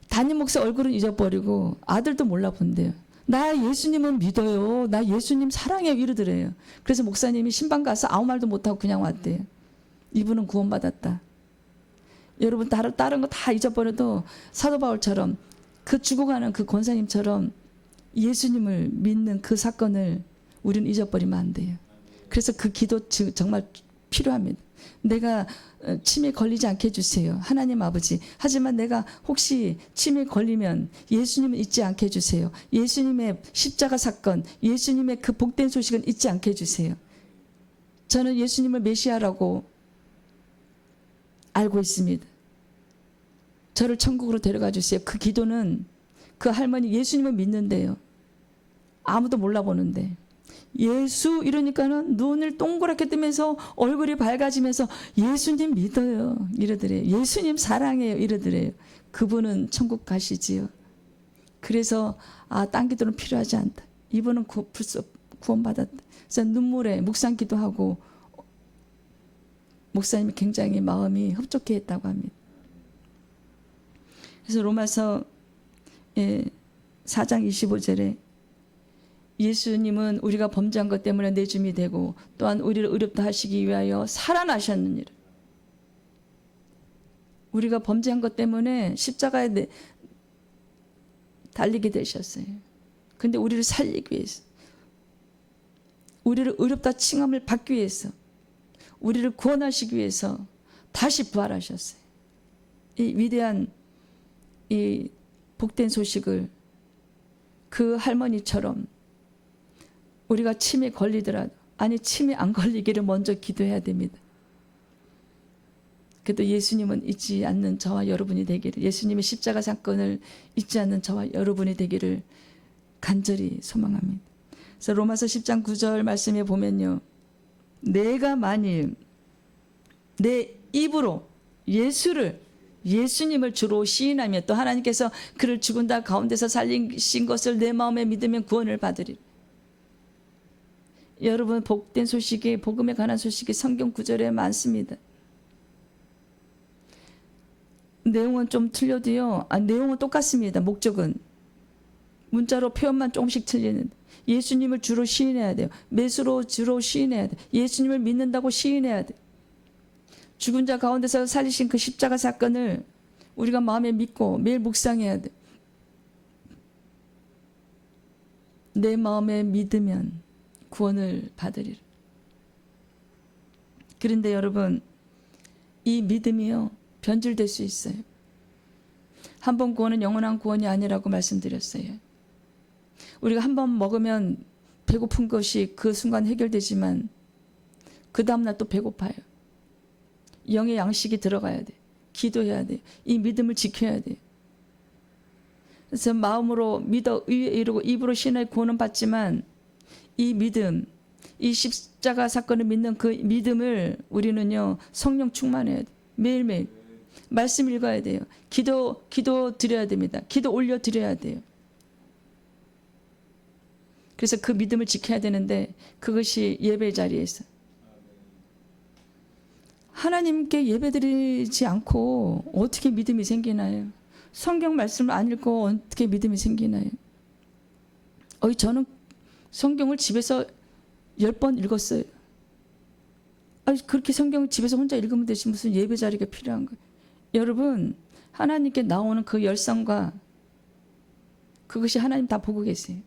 담임 목사 얼굴은 잊어버리고 아들도 몰라본대요. 나 예수님은 믿어요. 나 예수님 사랑해요 이러더래요. 그래서 목사님이 신방 가서 아무 말도 못하고 그냥 왔대요. 이분은 구원받았다. 여러분 다른 거 다 잊어버려도 사도 바울처럼 그 죽어가는 그 권사님처럼 예수님을 믿는 그 사건을 우리는 잊어버리면 안 돼요. 그래서 그 기도 정말 필요합니다. 내가 치매 걸리지 않게 해주세요. 하나님 아버지. 하지만 내가 혹시 치매 걸리면 예수님을 잊지 않게 해주세요. 예수님의 십자가 사건, 예수님의 그 복된 소식은 잊지 않게 해주세요. 저는 예수님을 메시아라고 알고 있습니다. 저를 천국으로 데려가 주세요. 그 기도는 그 할머니 예수님을 믿는데요. 아무도 몰라보는데 예수 이러니까는 눈을 동그랗게 뜨면서 얼굴이 밝아지면서 예수님 믿어요 이러더래요. 예수님 사랑해요 이러더래요. 그분은 천국 가시지요. 그래서 딴 기도는 필요하지 않다. 이분은 벌써 구원받았다. 그래서 눈물에 묵상 기도하고 목사님이 굉장히 마음이 흡족해 했다고 합니다. 그래서 로마서 4장 25절에 예수님은 우리가 범죄한 것 때문에 내줌이 되고 또한 우리를 의롭다 하시기 위하여 살아나셨느니라. 우리가 범죄한 것 때문에 십자가에 달리게 되셨어요. 근데 우리를 살리기 위해서, 우리를 의롭다 칭함을 받기 위해서, 우리를 구원하시기 위해서 다시 부활하셨어요. 이 위대한 이 복된 소식을 그 할머니처럼 우리가 침에 걸리더라도, 아니 침에 안 걸리기를 먼저 기도해야 됩니다. 그래도 예수님은 잊지 않는 저와 여러분이 되기를, 예수님의 십자가 사건을 잊지 않는 저와 여러분이 되기를 간절히 소망합니다. 그래서 로마서 10장 9절 말씀에 보면요, 내가 만일 내 입으로 예수님을 주로 시인하며 또 하나님께서 그를 죽은 자 가운데서 살리신 것을 내 마음에 믿으면 구원을 받으리라. 여러분, 복된 소식이, 복음에 관한 소식이 성경 구절에 많습니다. 내용은 좀 틀려도요, 내용은 똑같습니다. 목적은 문자로 표현만 조금씩 틀리는데, 예수님을 주로 시인해야 돼요. 매수로 주로 시인해야 돼요. 예수님을 믿는다고 시인해야 돼요. 죽은 자 가운데서 살리신 그 십자가 사건을 우리가 마음에 믿고 매일 묵상해야 돼요. 내 마음에 믿으면 구원을 받으리라. 그런데 여러분, 이 믿음이요, 변질될 수 있어요. 한 번 구원은 영원한 구원이 아니라고 말씀드렸어요. 우리가 한 번 먹으면 배고픈 것이 그 순간 해결되지만 그 다음날 또 배고파요. 영의 양식이 들어가야 돼. 기도해야 돼. 이 믿음을 지켜야 돼. 그래서 마음으로 믿어 의에 이르고 입으로 신의 구원은 받지만, 이 믿음, 이 십자가 사건을 믿는 그 믿음을 우리는요, 성령 충만해야 돼. 매일매일 말씀 읽어야 돼요. 기도 드려야 됩니다. 기도 올려 드려야 돼요. 그래서 그 믿음을 지켜야 되는데, 그것이 예배 자리에서 하나님께 예배드리지 않고 어떻게 믿음이 생기나요? 성경 말씀을 안 읽고 어떻게 믿음이 생기나요? 저는 성경을 집에서 10번 읽었어요. 그렇게 성경을 집에서 혼자 읽으면 되지 무슨 예배 자리가 필요한 거예요? 여러분, 하나님께 나오는 그 열성과 그것이 하나님 다 보고 계세요.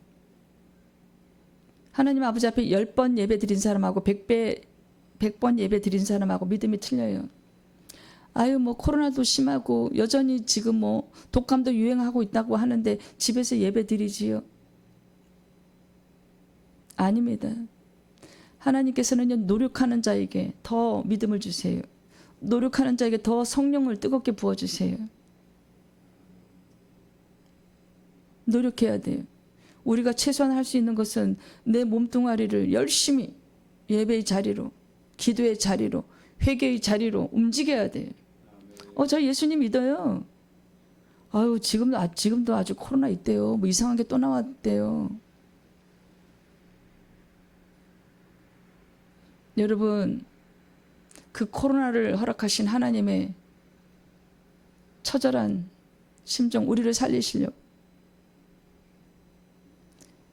하나님 아버지 앞에 10번 예배 드린 사람하고 100번 예배 드린 사람하고 믿음이 틀려요. 코로나도 심하고 여전히 지금 독감도 유행하고 있다고 하는데 집에서 예배 드리지요? 아닙니다. 하나님께서는요, 노력하는 자에게 더 믿음을 주세요. 노력하는 자에게 더 성령을 뜨겁게 부어주세요. 노력해야 돼요. 우리가 최소한 할 수 있는 것은 내 몸뚱아리를 열심히 예배의 자리로, 기도의 자리로, 회개의 자리로 움직여야 돼요. 저 예수님 믿어요. 지금도 아주 코로나 있대요. 이상한 게 또 나왔대요. 여러분, 그 코로나를 허락하신 하나님의 처절한 심정, 우리를 살리시려고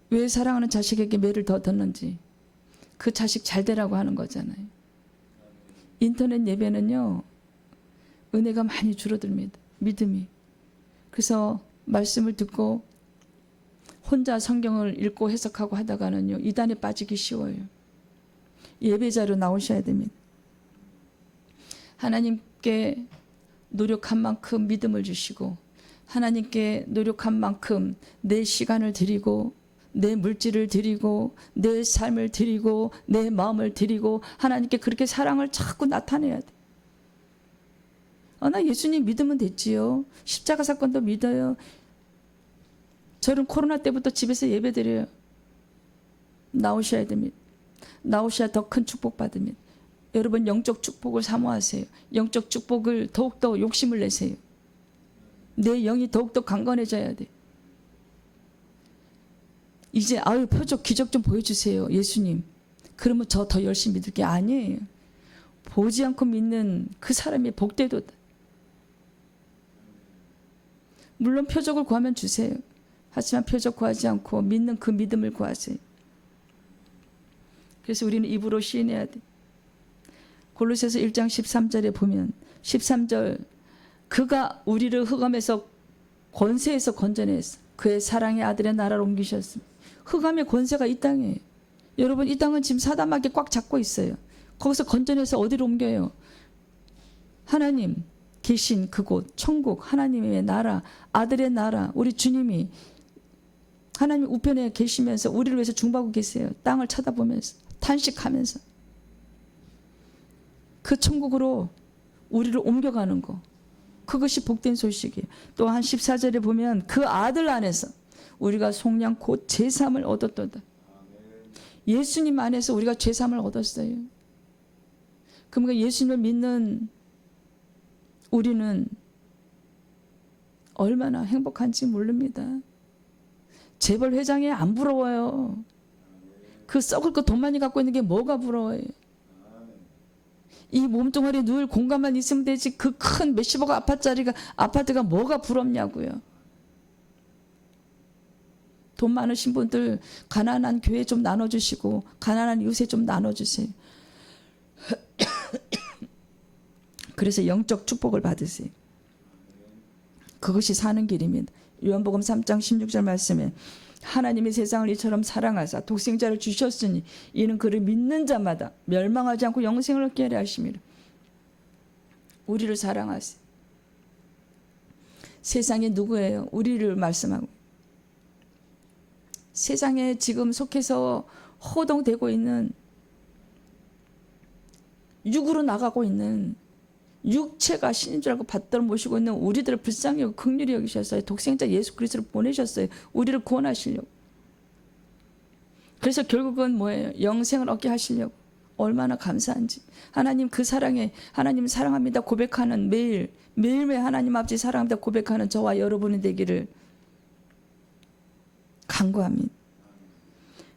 왜 사랑하는 자식에게 매를 더 뒀는지, 그 자식 잘 되라고 하는 거잖아요. 인터넷 예배는요, 은혜가 많이 줄어듭니다. 믿음이. 그래서 말씀을 듣고 혼자 성경을 읽고 해석하고 하다가는요, 이단에 빠지기 쉬워요. 예배자로 나오셔야 됩니다. 하나님께 노력한 만큼 믿음을 주시고, 하나님께 노력한 만큼 내 시간을 드리고, 내 물질을 드리고, 내 삶을 드리고, 내 마음을 드리고, 하나님께 그렇게 사랑을 자꾸 나타내야 돼. 나 예수님 믿으면 됐지요. 십자가 사건도 믿어요. 저는 코로나 때부터 집에서 예배 드려요. 나오셔야 됩니다. 나오셔야 더 큰 축복 받습니다. 여러분, 영적 축복을 사모하세요. 영적 축복을 더욱더 욕심을 내세요. 내 영이 더욱더 강건해져야 돼. 이제 표적 기적 좀 보여주세요, 예수님. 그러면 저 더 열심히 믿을 게 아니에요. 보지 않고 믿는 그 사람이 복되도다. 물론 표적을 구하면 주세요. 하지만 표적 구하지 않고 믿는 그 믿음을 구하세요. 그래서 우리는 입으로 시인해야 돼. 골로새서 1장 13절에 보면 13절, 그가 우리를 흑암에서 권세에서 건져내서 그의 사랑의 아들의 나라로 옮기셨습니다. 흑암의 권세가 이 땅이에요. 여러분, 이 땅은 지금 사단마귀 꽉 잡고 있어요. 거기서 건져내서 어디로 옮겨요? 하나님, 계신 그곳 천국 하나님의 나라 아들의 나라 우리 주님이 하나님 우편에 계시면서 우리를 위해서 중보하고 계세요. 땅을 쳐다보면서 탄식하면서 그 천국으로 우리를 옮겨가는 거 그것이 복된 소식이에요. 또한 14절에 보면 그 아들 안에서 우리가 속량 곧 제3을 얻었도다. 예수님 안에서 우리가 제3을 얻었어요. 그러니까 예수님을 믿는 우리는 얼마나 행복한지 모릅니다. 재벌 회장이 안 부러워요. 그 썩을 거 돈 많이 갖고 있는 게 뭐가 부러워요. 이 몸뚱아리에 누울 공간만 있으면 되지 그 큰 몇십억 아파트가 뭐가 부럽냐고요. 돈 많으신 분들 가난한 교회 좀 나눠주시고 가난한 이웃에 좀 나눠주세요. 그래서 영적 축복을 받으세요. 그것이 사는 길입니다. 요한복음 3장 16절 말씀에 하나님이 세상을 이처럼 사랑하사 독생자를 주셨으니 이는 그를 믿는 자마다 멸망하지 않고 영생을 얻게 하려 하심이라. 우리를 사랑하세요. 세상에 누구예요? 우리를 말씀하고 세상에 지금 속해서 호동되고 있는 육으로 나가고 있는 육체가 신인 줄 알고 받들어 모시고 있는 우리들을 불쌍히 여기고 긍휼히 여기셨어요. 독생자 예수 그리스도를 보내셨어요. 우리를 구원하시려고. 그래서 결국은 뭐예요? 영생을 얻게 하시려고. 얼마나 감사한지. 하나님 그 사랑에 하나님 사랑합니다 고백하는 매일매일 하나님 아버지 사랑합니다 고백하는 저와 여러분이 되기를 간구합니다.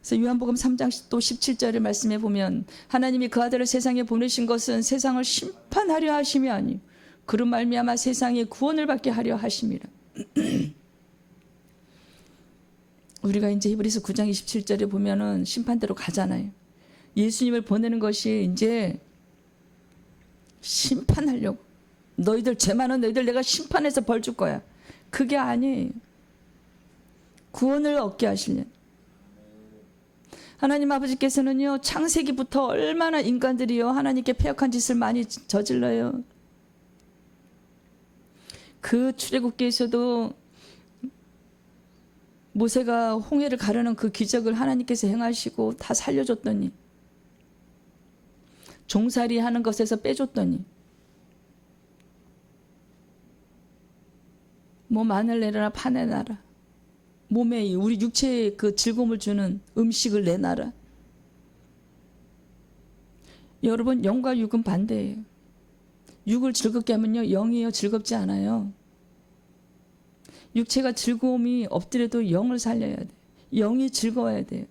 그래서 요한복음 3장 또 17절의 말씀에 보면 하나님이 그 아들을 세상에 보내신 것은 세상을 심판하려 하심이 아니요 그로 말미암아 세상에 구원을 받게 하려 하심이라. 우리가 이제 히브리서 9장 27절에 보면은 심판대로 가잖아요. 예수님을 보내는 것이 이제 심판하려고. 너희들 죄 많은 너희들 내가 심판해서 벌 줄 거야. 그게 아니에요. 구원을 얻게 하시려. 하나님 아버지께서는요 창세기부터 얼마나 인간들이요 하나님께 패역한 짓을 많이 저질러요. 그 출애굽기에서도 모세가 홍해를 가르는 그 기적을 하나님께서 행하시고 다 살려줬더니 종살이 하는 것에서 빼줬더니 뭐 마늘 내려라 파 내놔라 몸에 우리 육체에 그 즐거움을 주는 음식을 내놔라. 여러분 영과 육은 반대예요. 육을 즐겁게 하면요 영이요 즐겁지 않아요. 육체가 즐거움이 없더라도 영을 살려야 돼요. 영이 즐거워야 돼요.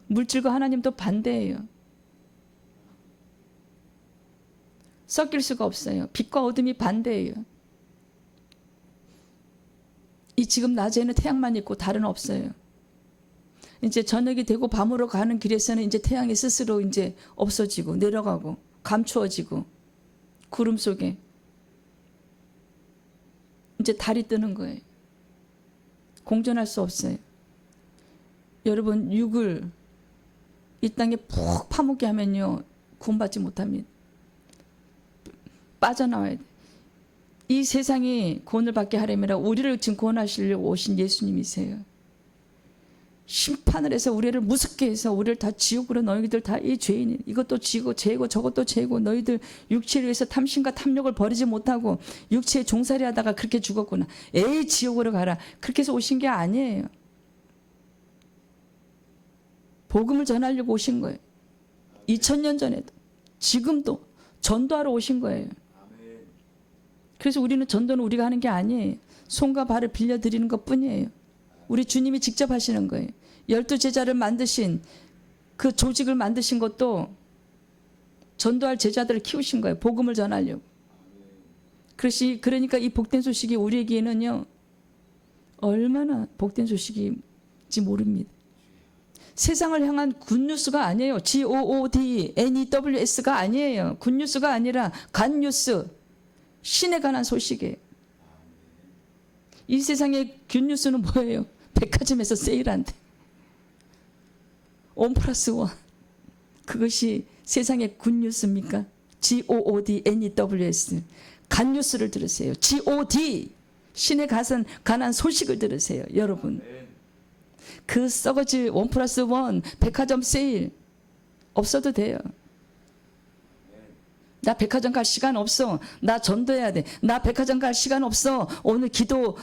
물질과 하나님도 반대예요. 섞일 수가 없어요. 빛과 어둠이 반대예요. 이 지금 낮에는 태양만 있고 다른 없어요. 이제 저녁이 되고 밤으로 가는 길에서는 이제 태양이 스스로 이제 없어지고 내려가고 감추어지고 구름 속에 이제 달이 뜨는 거예요. 공존할 수 없어요. 여러분 육을 이 땅에 푹 파묻게 하면요 구원받지 못합니다. 빠져나와야 돼. 이 세상이 구원을 받게 하려면 우리를 지금 구원하시려고 오신 예수님이세요. 심판을 해서 우리를 무섭게 해서 우리를 다 지옥으로 너희들 다 이 죄인이 이것도 지고 죄고 저것도 죄고 너희들 육체를 위해서 탐심과 탐욕을 버리지 못하고 육체에 종살이 하다가 그렇게 죽었구나. 에이 지옥으로 가라. 그렇게 해서 오신 게 아니에요. 복음을 전하려고 오신 거예요. 2000년 전에도 지금도 전도하러 오신 거예요. 그래서 우리는 전도는 우리가 하는 게 아니에요. 손과 발을 빌려드리는 것뿐이에요. 우리 주님이 직접 하시는 거예요. 12제자를 만드신 그 조직을 만드신 것도 전도할 제자들을 키우신 거예요. 복음을 전하려고. 그러니까 이 복된 소식이 우리에게는요 얼마나 복된 소식인지 모릅니다. 세상을 향한 굿뉴스가 아니에요. GOODNEWS가 아니에요. 굿뉴스가 아니라 갓뉴스. 신에 관한 소식이에요. 이 세상의 굿뉴스는 뭐예요? 백화점에서 세일한대. 1+1. 그것이 세상의 굿뉴스입니까? GOODNEWS. 갓뉴스를 들으세요. GOD. 신에 관한 소식을 들으세요. 여러분. 그 썩어질 1+1 백화점 세일 없어도 돼요. 나 백화점 갈 시간 없어. 나 전도해야 돼. 나 백화점 갈 시간 없어. 오늘 기도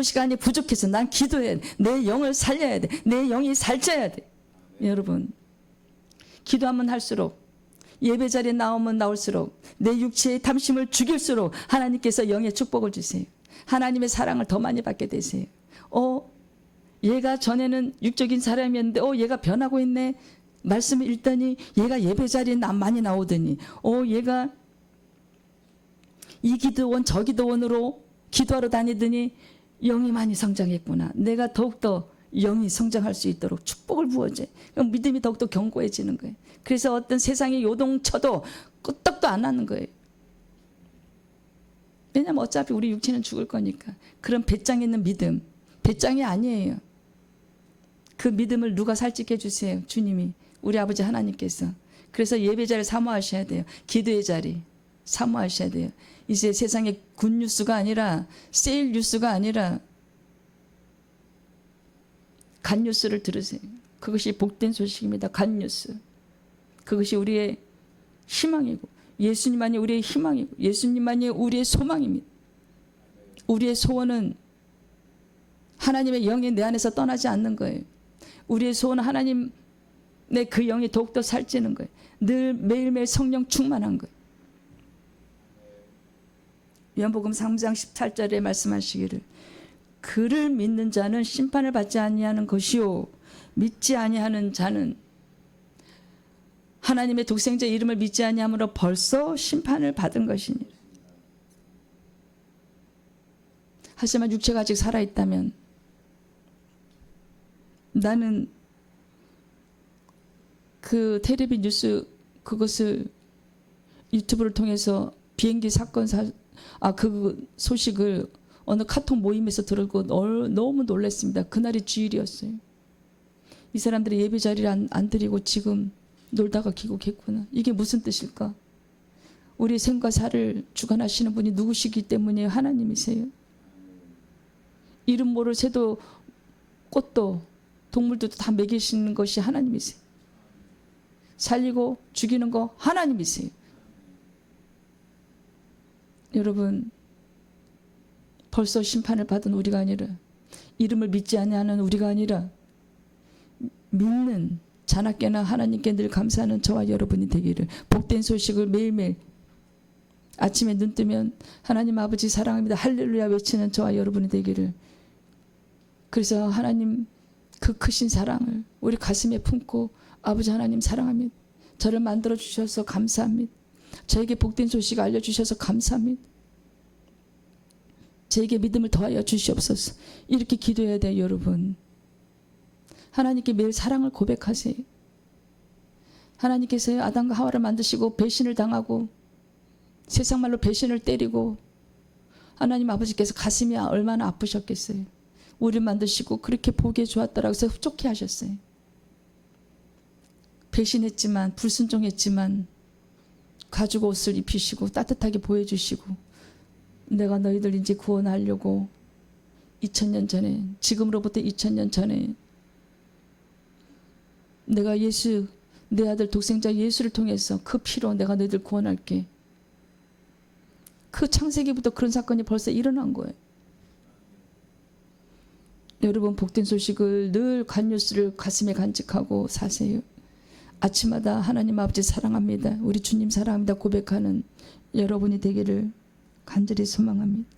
시간이 부족해서 난 기도해야 돼. 내 영을 살려야 돼. 내 영이 살쪄야 돼. 여러분, 기도하면 할수록, 예배 자리에 나오면 나올수록, 내 육체의 탐심을 죽일수록 하나님께서 영의 축복을 주세요. 하나님의 사랑을 더 많이 받게 되세요. 얘가 전에는 육적인 사람이었는데 얘가 변하고 있네. 말씀을 읽더니 얘가 예배 자리에 많이 나오더니 얘가 이 기도원 저 기도원으로 기도하러 다니더니 영이 많이 성장했구나. 내가 더욱더 영이 성장할 수 있도록 축복을 부어줘. 그럼 믿음이 더욱더 견고해지는 거예요. 그래서 어떤 세상에 요동쳐도 끄떡도 안 하는 거예요. 왜냐하면 어차피 우리 육체는 죽을 거니까. 그런 배짱 있는 믿음, 배짱이 아니에요. 그 믿음을 누가 살찌게 해주세요. 주님이, 우리 아버지 하나님께서. 그래서 예배 자리를 사모하셔야 돼요. 기도의 자리 사모하셔야 돼요. 이제 세상에 굿뉴스가 아니라, 세일 뉴스가 아니라 갓뉴스를 들으세요. 그것이 복된 소식입니다. 갓뉴스. 그것이 우리의 희망이고, 예수님만이 우리의 희망이고, 예수님만이 우리의 소망입니다. 우리의 소원은 하나님의 영이 내 안에서 떠나지 않는 거예요. 우리의 소원은 하나님의 그 영이 더욱더 살찌는 거예요. 늘 매일매일 성령 충만한 거예요. 요한복음 3장 18절에 말씀하시기를, 그를 믿는 자는 심판을 받지 아니하는 것이요 믿지 아니하는 자는 하나님의 독생자 이름을 믿지 아니함으로 벌써 심판을 받은 것이니. 하지만 육체가 아직 살아있다면, 나는 그 텔레비 뉴스 그것을 유튜브를 통해서 비행기 사건 그 소식을 어느 카톡 모임에서 들었고 너무 놀랐습니다. 그날이 주일이었어요. 이 사람들이 예배 자리를 안 드리고 지금 놀다가 귀국했구나. 이게 무슨 뜻일까? 우리 생과 사를 주관하시는 분이 누구시기 때문에 하나님이세요. 이름 모를 새도 꽃도 동물들도 다 먹이시는 것이 하나님이세요. 살리고 죽이는 거 하나님이세요. 여러분, 벌써 심판을 받은 우리가 아니라, 이름을 믿지 아니하는 우리가 아니라 믿는 자나깨나 하나님께 늘 감사하는 저와 여러분이 되기를, 복된 소식을 매일매일 아침에 눈 뜨면 하나님 아버지 사랑합니다 할렐루야 외치는 저와 여러분이 되기를. 그래서 하나님 그 크신 사랑을 우리 가슴에 품고, 아버지 하나님 사랑합니다. 저를 만들어 주셔서 감사합니다. 저에게 복된 소식 알려주셔서 감사합니다. 저에게 믿음을 더하여 주시옵소서. 이렇게 기도해야 돼요. 여러분, 하나님께 매일 사랑을 고백하세요. 하나님께서 아담과 하와를 만드시고 배신을 당하고, 세상 말로 배신을 때리고, 하나님 아버지께서 가슴이 얼마나 아프셨겠어요. 우리를 만드시고 그렇게 보기에 좋았다라고 해서 흡족해 하셨어요. 배신했지만, 불순종했지만 가죽 옷을 입히시고 따뜻하게 보여주시고, 내가 너희들 이제 구원하려고 2000년 전에, 지금으로부터 2000년 전에 내가 내 아들 독생자 예수를 통해서 그 피로 내가 너희들 구원할게. 그 창세기부터 그런 사건이 벌써 일어난 거예요. 여러분, 복된 소식을 늘 갓뉴스를 가슴에 간직하고 사세요. 아침마다 하나님 아버지 사랑합니다, 우리 주님 사랑합니다 고백하는 여러분이 되기를 간절히 소망합니다.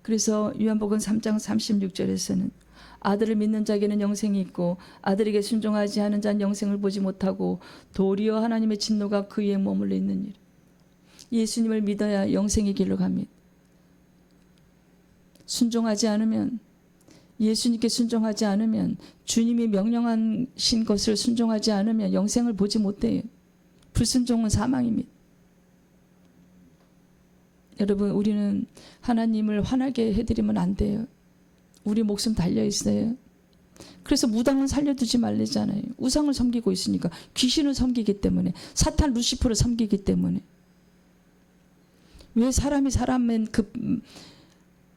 그래서 요한복음 3장 36절에서는 아들을 믿는 자에게는 영생이 있고 아들에게 순종하지 않은 자는 영생을 보지 못하고 도리어 하나님의 진노가 그 위에 머물러 있느니라. 예수님을 믿어야 영생의 길로 갑니다. 순종하지 않으면, 예수님께 순종하지 않으면, 주님이 명령하신 것을 순종하지 않으면 영생을 보지 못해요. 불순종은 사망입니다. 여러분, 우리는 하나님을 화나게 해드리면 안 돼요. 우리 목숨 달려 있어요. 그래서 무당은 살려두지 말래잖아요. 우상을 섬기고 있으니까. 귀신을 섬기기 때문에. 사탄 루시퍼를 섬기기 때문에. 왜 사람이 사람은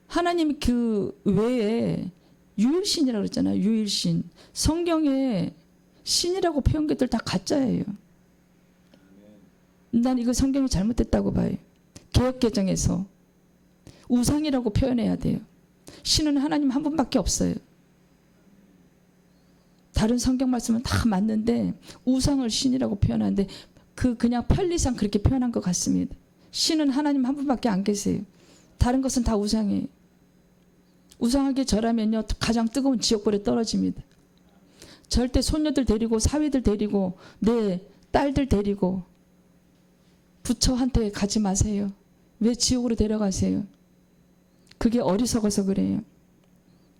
하나님이 그 외에 유일신이라고 그랬잖아요. 유일신. 성경에 신이라고 표현 것들 다 가짜예요. 난 이거 성경이 잘못됐다고 봐요. 개역개정에서 우상이라고 표현해야 돼요. 신은 하나님 한 분밖에 없어요. 다른 성경 말씀은 다 맞는데 우상을 신이라고 표현하는데 그냥 편리상 그렇게 표현한 것 같습니다. 신은 하나님 한 분밖에 안 계세요. 다른 것은 다 우상이에요. 우상하게 절하면요 가장 뜨거운 지옥불에 떨어집니다. 절대 손녀들 데리고 사위들 데리고 내 딸들 데리고 부처한테 가지 마세요. 왜 지옥으로 데려가세요? 그게 어리석어서 그래요.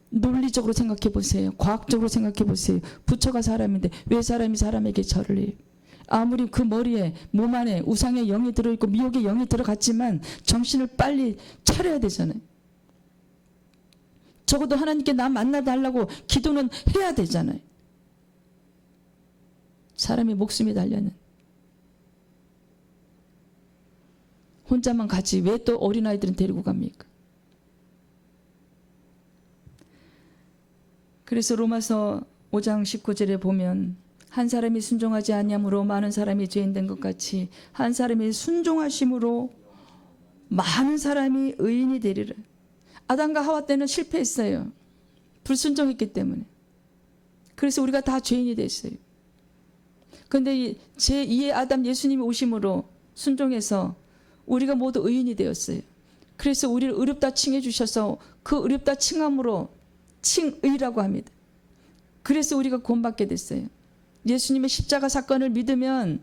논리적으로 생각해 보세요. 과학적으로 생각해 보세요. 부처가 사람인데 왜 사람이 사람에게 절을 해요? 아무리 그 머리에 몸 안에 우상의 영이 들어있고 미혹의 영이 들어갔지만 정신을 빨리 차려야 되잖아요. 적어도 하나님께 나 만나달라고 기도는 해야 되잖아요. 사람이 목숨이 달려는. 혼자만 가지 왜 또 어린아이들은 데리고 갑니까? 그래서 로마서 5장 19절에 보면 한 사람이 순종하지 아니함으로 많은 사람이 죄인된 것 같이 한 사람이 순종하심으로 많은 사람이 의인이 되리라. 아담과 하와 때는 실패했어요. 불순종했기 때문에. 그래서 우리가 다 죄인이 됐어요. 그런데 제2의 아담 예수님이 오심으로 순종해서 우리가 모두 의인이 되었어요. 그래서 우리를 의롭다 칭해 주셔서 그 의롭다 칭함으로 칭의라고 합니다. 그래서 우리가 구원받게 됐어요. 예수님의 십자가 사건을 믿으면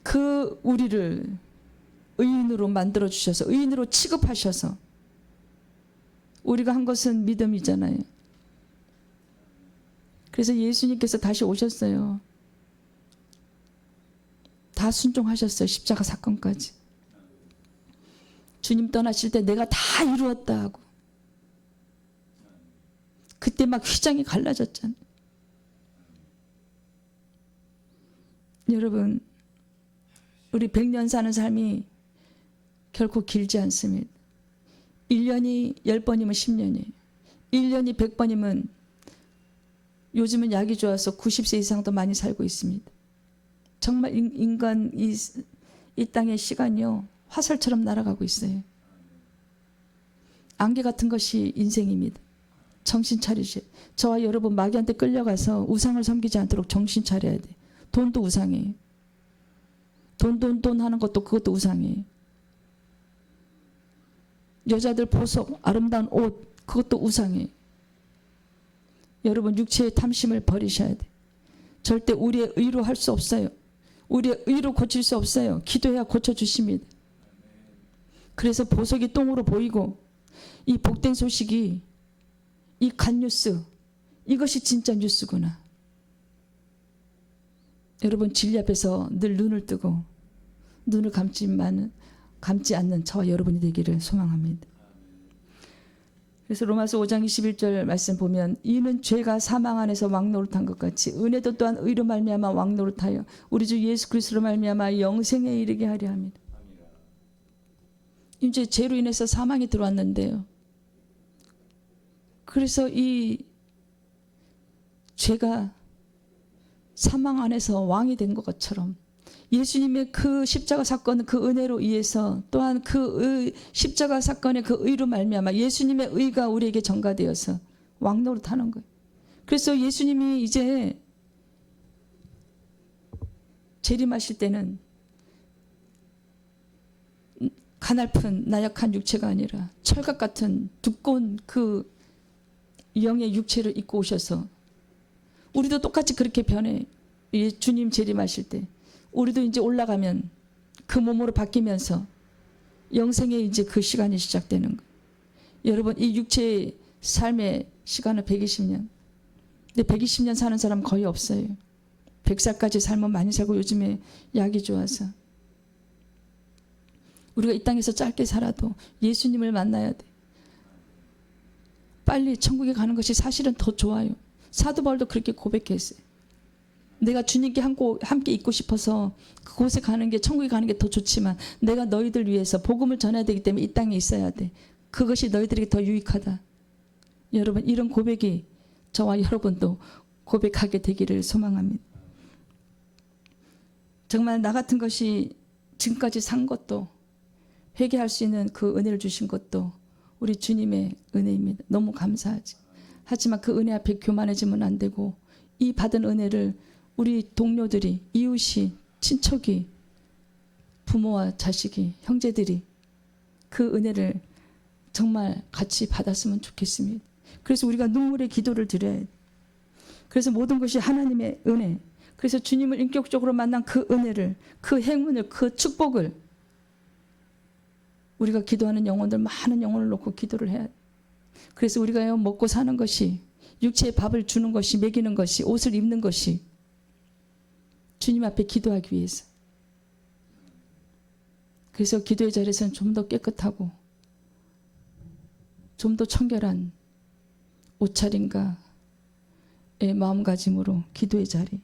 그 우리를 의인으로 만들어 주셔서 의인으로 취급하셔서 우리가 한 것은 믿음이잖아요. 그래서 예수님께서 다시 오셨어요. 다 순종하셨어요. 십자가 사건까지. 주님 떠나실 때 내가 다 이루었다 하고 그때 막 휘장이 갈라졌잖아요. 여러분 우리 100년 사는 삶이 결코 길지 않습니다. 1년이 10번이면 10년이에요. 1년이 100번이면 요즘은 약이 좋아서 90세 이상도 많이 살고 있습니다. 정말 인간 이 땅의 시간이요 화살처럼 날아가고 있어요. 안개 같은 것이 인생입니다. 정신 차리시. 저와 여러분 마귀한테 끌려가서 우상을 섬기지 않도록 정신 차려야 돼. 돈도 우상이에요. 돈 하는 것도 그것도 우상이에요. 여자들 보석, 아름다운 옷 그것도 우상이에요. 여러분 육체의 탐심을 버리셔야 돼. 절대 우리의 의로 할 수 없어요. 우리의 의로 고칠 수 없어요. 기도해야 고쳐주십니다. 그래서 보석이 똥으로 보이고 이 복된 소식이 이 갓뉴스 이것이 진짜 뉴스구나. 여러분 진리 앞에서 늘 눈을 뜨고 눈을 감지 않는 저와 여러분이 되기를 소망합니다. 그래서 로마서 5장 21절 말씀 보면 이는 죄가 사망 안에서 왕노릇한 것 같이 은혜도 또한 의로 말미암아 왕노릇하여 우리 주 예수 그리스도로 말미암아 영생에 이르게 하려 합니다. 이제 죄로 인해서 사망이 들어왔는데요. 그래서 이 죄가 사망 안에서 왕이 된 것처럼 예수님의 그 십자가 사건은 그 은혜로 의해서 또한 그 십자가 사건의 그 의로 말미암아 예수님의 의가 우리에게 전가되어서 왕노릇하는 거예요. 그래서 예수님이 이제 재림하실 때는 가냘픈 나약한 육체가 아니라 철갑 같은 두꺼운 그 영의 육체를 입고 오셔서 우리도 똑같이 그렇게 변해. 주님 재림하실 때 우리도 이제 올라가면 그 몸으로 바뀌면서 영생의 이제 그 시간이 시작되는 거예요. 여러분 이 육체의 삶의 시간은 120년. 근데 120년 사는 사람 거의 없어요. 100살까지 살면 많이 살고 요즘에 약이 좋아서. 우리가 이 땅에서 짧게 살아도 예수님을 만나야 돼. 빨리 천국에 가는 것이 사실은 더 좋아요. 사도 바울도 그렇게 고백했어요. 내가 주님께 함께 있고 싶어서 그곳에 가는 게, 천국에 가는 게 더 좋지만 내가 너희들 위해서 복음을 전해야 되기 때문에 이 땅에 있어야 돼. 그것이 너희들에게 더 유익하다. 여러분, 이런 고백이 저와 여러분도 고백하게 되기를 소망합니다. 정말 나 같은 것이 지금까지 산 것도, 회개할 수 있는 그 은혜를 주신 것도 우리 주님의 은혜입니다. 너무 감사하지. 하지만 그 은혜 앞에 교만해지면 안 되고, 이 받은 은혜를 우리 동료들이, 이웃이, 친척이, 부모와 자식이, 형제들이 그 은혜를 정말 같이 받았으면 좋겠습니다. 그래서 우리가 눈물의 기도를 드려야 돼. 그래서 모든 것이 하나님의 은혜, 그래서 주님을 인격적으로 만난 그 은혜를, 그 행운을, 그 축복을 우리가 기도하는 영혼들, 많은 영혼을 놓고 기도를 해야 돼. 그래서 우리가 먹고 사는 것이, 육체의 밥을 주는 것이, 먹이는 것이, 옷을 입는 것이 주님 앞에 기도하기 위해서. 그래서 기도의 자리에서는 좀 더 깨끗하고 좀 더 청결한 옷차림과 마음가짐으로 기도의 자리.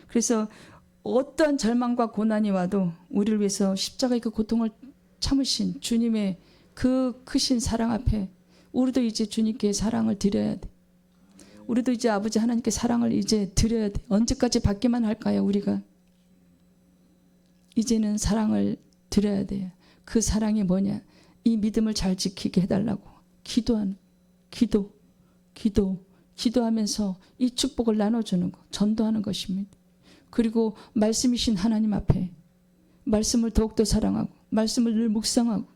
그래서 어떤 절망과 고난이 와도 우리를 위해서 십자가의 그 고통을 참으신 주님의 그 크신 사랑 앞에 우리도 이제 주님께 사랑을 드려야 돼. 우리도 이제 아버지 하나님께 사랑을 이제 드려야 돼. 언제까지 받기만 할까요, 우리가? 이제는 사랑을 드려야 돼요. 그 사랑이 뭐냐? 이 믿음을 잘 지키게 해달라고 기도하면서 이 축복을 나눠주는 것, 전도하는 것입니다. 그리고 말씀이신 하나님 앞에 말씀을 더욱더 사랑하고, 말씀을 늘 묵상하고,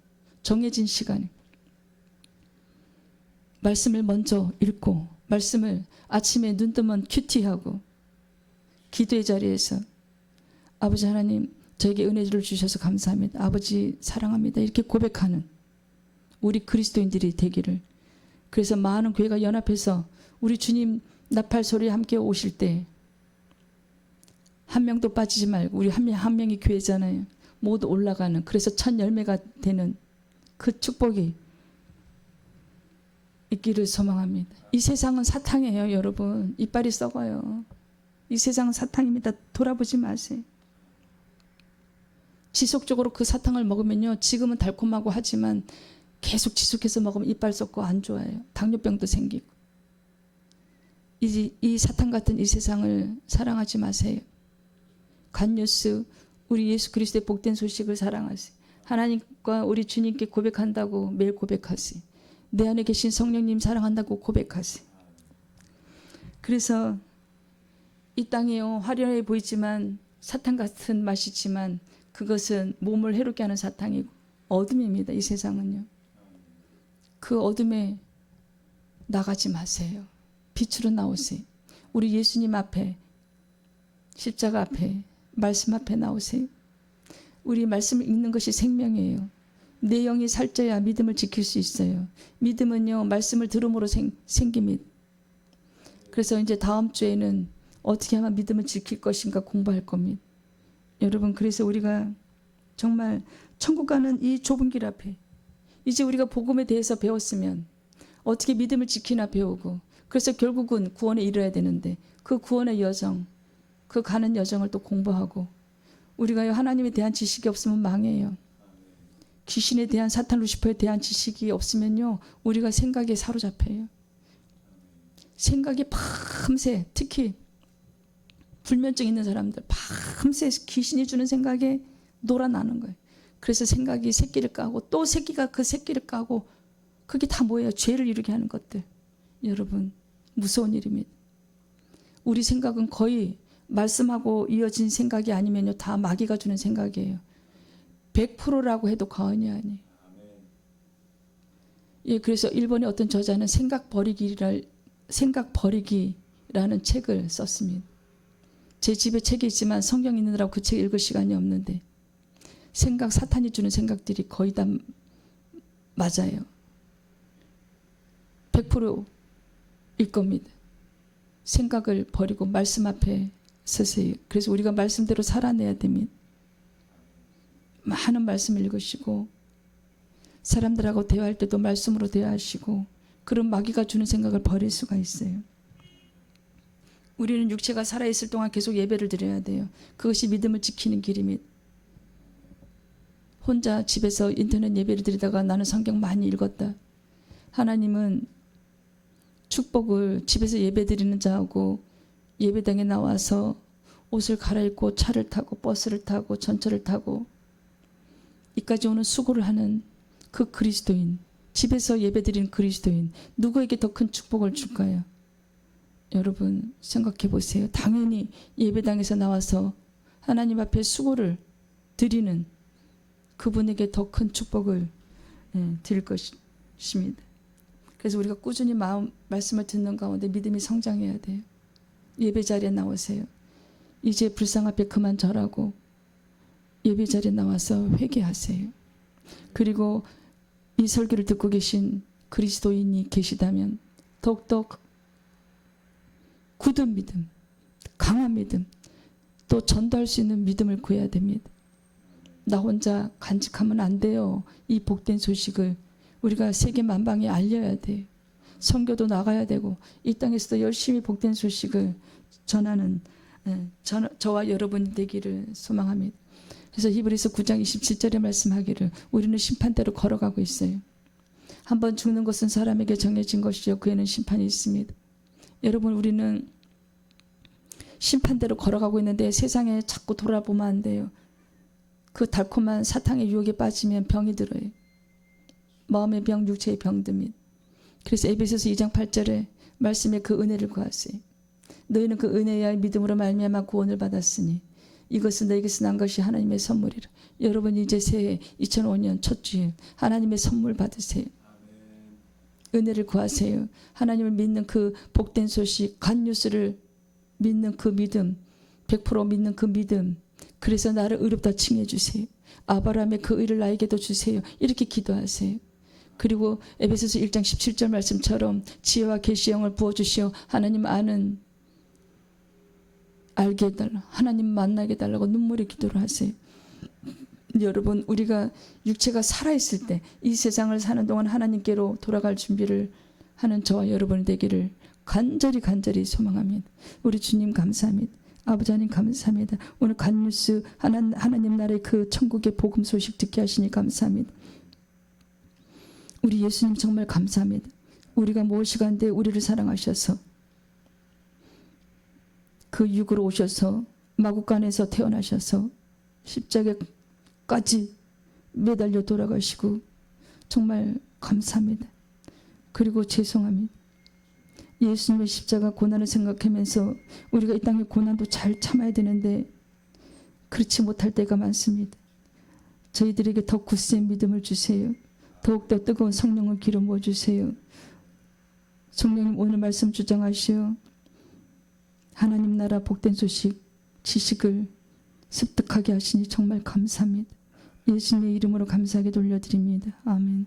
정해진 시간에 말씀을 먼저 읽고, 말씀을 아침에 눈 뜨면 큐티하고, 기도의 자리에서 아버지 하나님, 저에게 은혜를 주셔서 감사합니다. 아버지 사랑합니다. 이렇게 고백하는 우리 그리스도인들이 되기를. 그래서 많은 교회가 연합해서 우리 주님 나팔 소리에 함께 오실 때 한 명도 빠지지 말고, 우리 한 명이 교회잖아요. 모두 올라가는, 그래서 첫 열매가 되는 그 축복이 있기를 소망합니다. 이 세상은 사탕이에요, 여러분. 이빨이 썩어요. 이 세상은 사탕입니다. 돌아보지 마세요. 지속적으로 그 사탕을 먹으면요, 지금은 달콤하고 하지만 계속 지속해서 먹으면 이빨 썩고 안 좋아요. 당뇨병도 생기고. 이 사탕 같은 이 세상을 사랑하지 마세요. 갓뉴스, 우리 예수 그리스도의 복된 소식을 사랑하세요. 하나님과 우리 주님께 고백한다고 매일 고백하세요. 내 안에 계신 성령님 사랑한다고 고백하세요. 그래서 이 땅이요, 화려해 보이지만 사탕 같은 맛이지만 그것은 몸을 해롭게 하는 사탕이고 어둠입니다. 이 세상은요. 그 어둠에 나가지 마세요. 빛으로 나오세요. 우리 예수님 앞에, 십자가 앞에, 말씀 앞에 나오세요. 우리 말씀을 읽는 것이 생명이에요. 내 영이 살쪄야 믿음을 지킬 수 있어요. 믿음은요, 말씀을 들음으로 생깁니다. 그래서 이제 다음 주에는 어떻게 하면 믿음을 지킬 것인가 공부할 겁니다. 여러분, 그래서 우리가 정말 천국 가는 이 좁은 길 앞에 이제 우리가 복음에 대해서 배웠으면 어떻게 믿음을 지키나 배우고, 그래서 결국은 구원에 이르러야 되는데 그 구원의 여정, 그 가는 여정을 또 공부하고, 우리가 하나님에 대한 지식이 없으면 망해요. 귀신에 대한, 사탄 루시퍼에 대한 지식이 없으면요, 우리가 생각에 사로잡혀요. 생각이 밤새, 특히 불면증 있는 사람들 밤새 귀신이 주는 생각에 놀아나는 거예요. 그래서 생각이 새끼를 까고 또 새끼가 그 새끼를 까고, 그게 다 뭐예요? 죄를 이루게 하는 것들. 여러분, 무서운 일입니다. 우리 생각은 거의 말씀하고 이어진 생각이 아니면요, 다 마귀가 주는 생각이에요. 100%라고 해도 과언이 아니에요. 예, 그래서 일본의 어떤 저자는 생각 버리기라는 책을 썼습니다. 제 집에 책이 있지만 성경 읽느라고 그 책 읽을 시간이 없는데, 사탄이 주는 생각들이 거의 다 맞아요. 100%일 겁니다. 생각을 버리고 말씀 앞에 서세요. 그래서 우리가 말씀대로 살아내야 됩니다. 많은 말씀 읽으시고, 사람들하고 대화할 때도 말씀으로 대화하시고, 그런 마귀가 주는 생각을 버릴 수가 있어요. 우리는 육체가 살아있을 동안 계속 예배를 드려야 돼요. 그것이 믿음을 지키는 길입니다. 혼자 집에서 인터넷 예배를 드리다가 나는 성경 많이 읽었다. 하나님은 축복을 집에서 예배 드리는 자하고 예배당에 나와서 옷을 갈아입고 차를 타고 버스를 타고 전철을 타고 이까지 오는 수고를 하는 그 그리스도인, 집에서 예배드리는 그리스도인, 누구에게 더 큰 축복을 줄까요? 여러분 생각해 보세요. 당연히 예배당에서 나와서 하나님 앞에 수고를 드리는 그분에게 더 큰 축복을 드릴 것입니다. 그래서 우리가 꾸준히 말씀을 듣는 가운데 믿음이 성장해야 돼요. 예배 자리에 나오세요. 이제 불상 앞에 그만 절하고 예배 자리에 나와서 회개하세요. 그리고 이 설교를 듣고 계신 그리스도인이 계시다면 더욱더 굳은 믿음, 강한 믿음, 또 전도할 수 있는 믿음을 구해야 됩니다. 나 혼자 간직하면 안 돼요. 이 복된 소식을 우리가 세계 만방에 알려야 돼요. 선교도 나가야 되고 이 땅에서도 열심히 복된 소식을 전하는 저와 여러분이 되기를 소망합니다. 그래서 히브리서 9장 27절에 말씀하기를 우리는 심판대로 걸어가고 있어요. 한번 죽는 것은 사람에게 정해진 것이요 그 에는 심판이 있습니다. 여러분 우리는 심판대로 걸어가고 있는데 세상에 자꾸 돌아보면 안 돼요. 그 달콤한 사탕의 유혹에 빠지면 병이 들어요. 마음의 병, 육체의 병듭니다. 그래서 에베소서 2장 8절에 말씀에 그 은혜를 구하세요. 너희는 그 은혜의 믿음으로 말미암아 구원을 받았으니 이것은 너희에게서 난 것이 하나님의 선물이라. 여러분 이제 새해 2005년 첫 주일 하나님의 선물 받으세요. 은혜를 구하세요. 하나님을 믿는 그 복된 소식, 갓뉴스를 믿는 그 믿음, 100% 믿는 그 믿음. 그래서 나를 의롭다 칭해 주세요. 아브라함의 그 의를 나에게도 주세요. 이렇게 기도하세요. 그리고 에베소서 1장 17절 말씀처럼 지혜와 계시 영을 부어주시어 하나님 아는 알게 해달라. 하나님 만나게 해달라고 눈물의 기도를 하세요. 여러분 우리가 육체가 살아있을 때 이 세상을 사는 동안 하나님께로 돌아갈 준비를 하는 저와 여러분이 되기를 간절히 소망합니다. 우리 주님 감사합니다. 아버지 하나님 감사합니다. 오늘 갓뉴스 하나님 나라의 그 천국의 복음 소식 듣게 하시니 감사합니다. 우리 예수님 정말 감사합니다. 우리가 무엇이 간데 우리를 사랑하셔서 그 육으로 오셔서 마구간에서 태어나셔서 십자가까지 매달려 돌아가시고 정말 감사합니다. 그리고 죄송합니다. 예수님의 십자가 고난을 생각하면서 우리가 이 땅의 고난도 잘 참아야 되는데 그렇지 못할 때가 많습니다. 저희들에게 더 굳센 믿음을 주세요. 더욱더 뜨거운 성령을 기름 부어주세요. 성령님 오늘 말씀 주장하시어 하나님 나라 복된 소식 지식을 습득하게 하시니 정말 감사합니다. 예수님의 이름으로 감사하게 돌려드립니다. 아멘.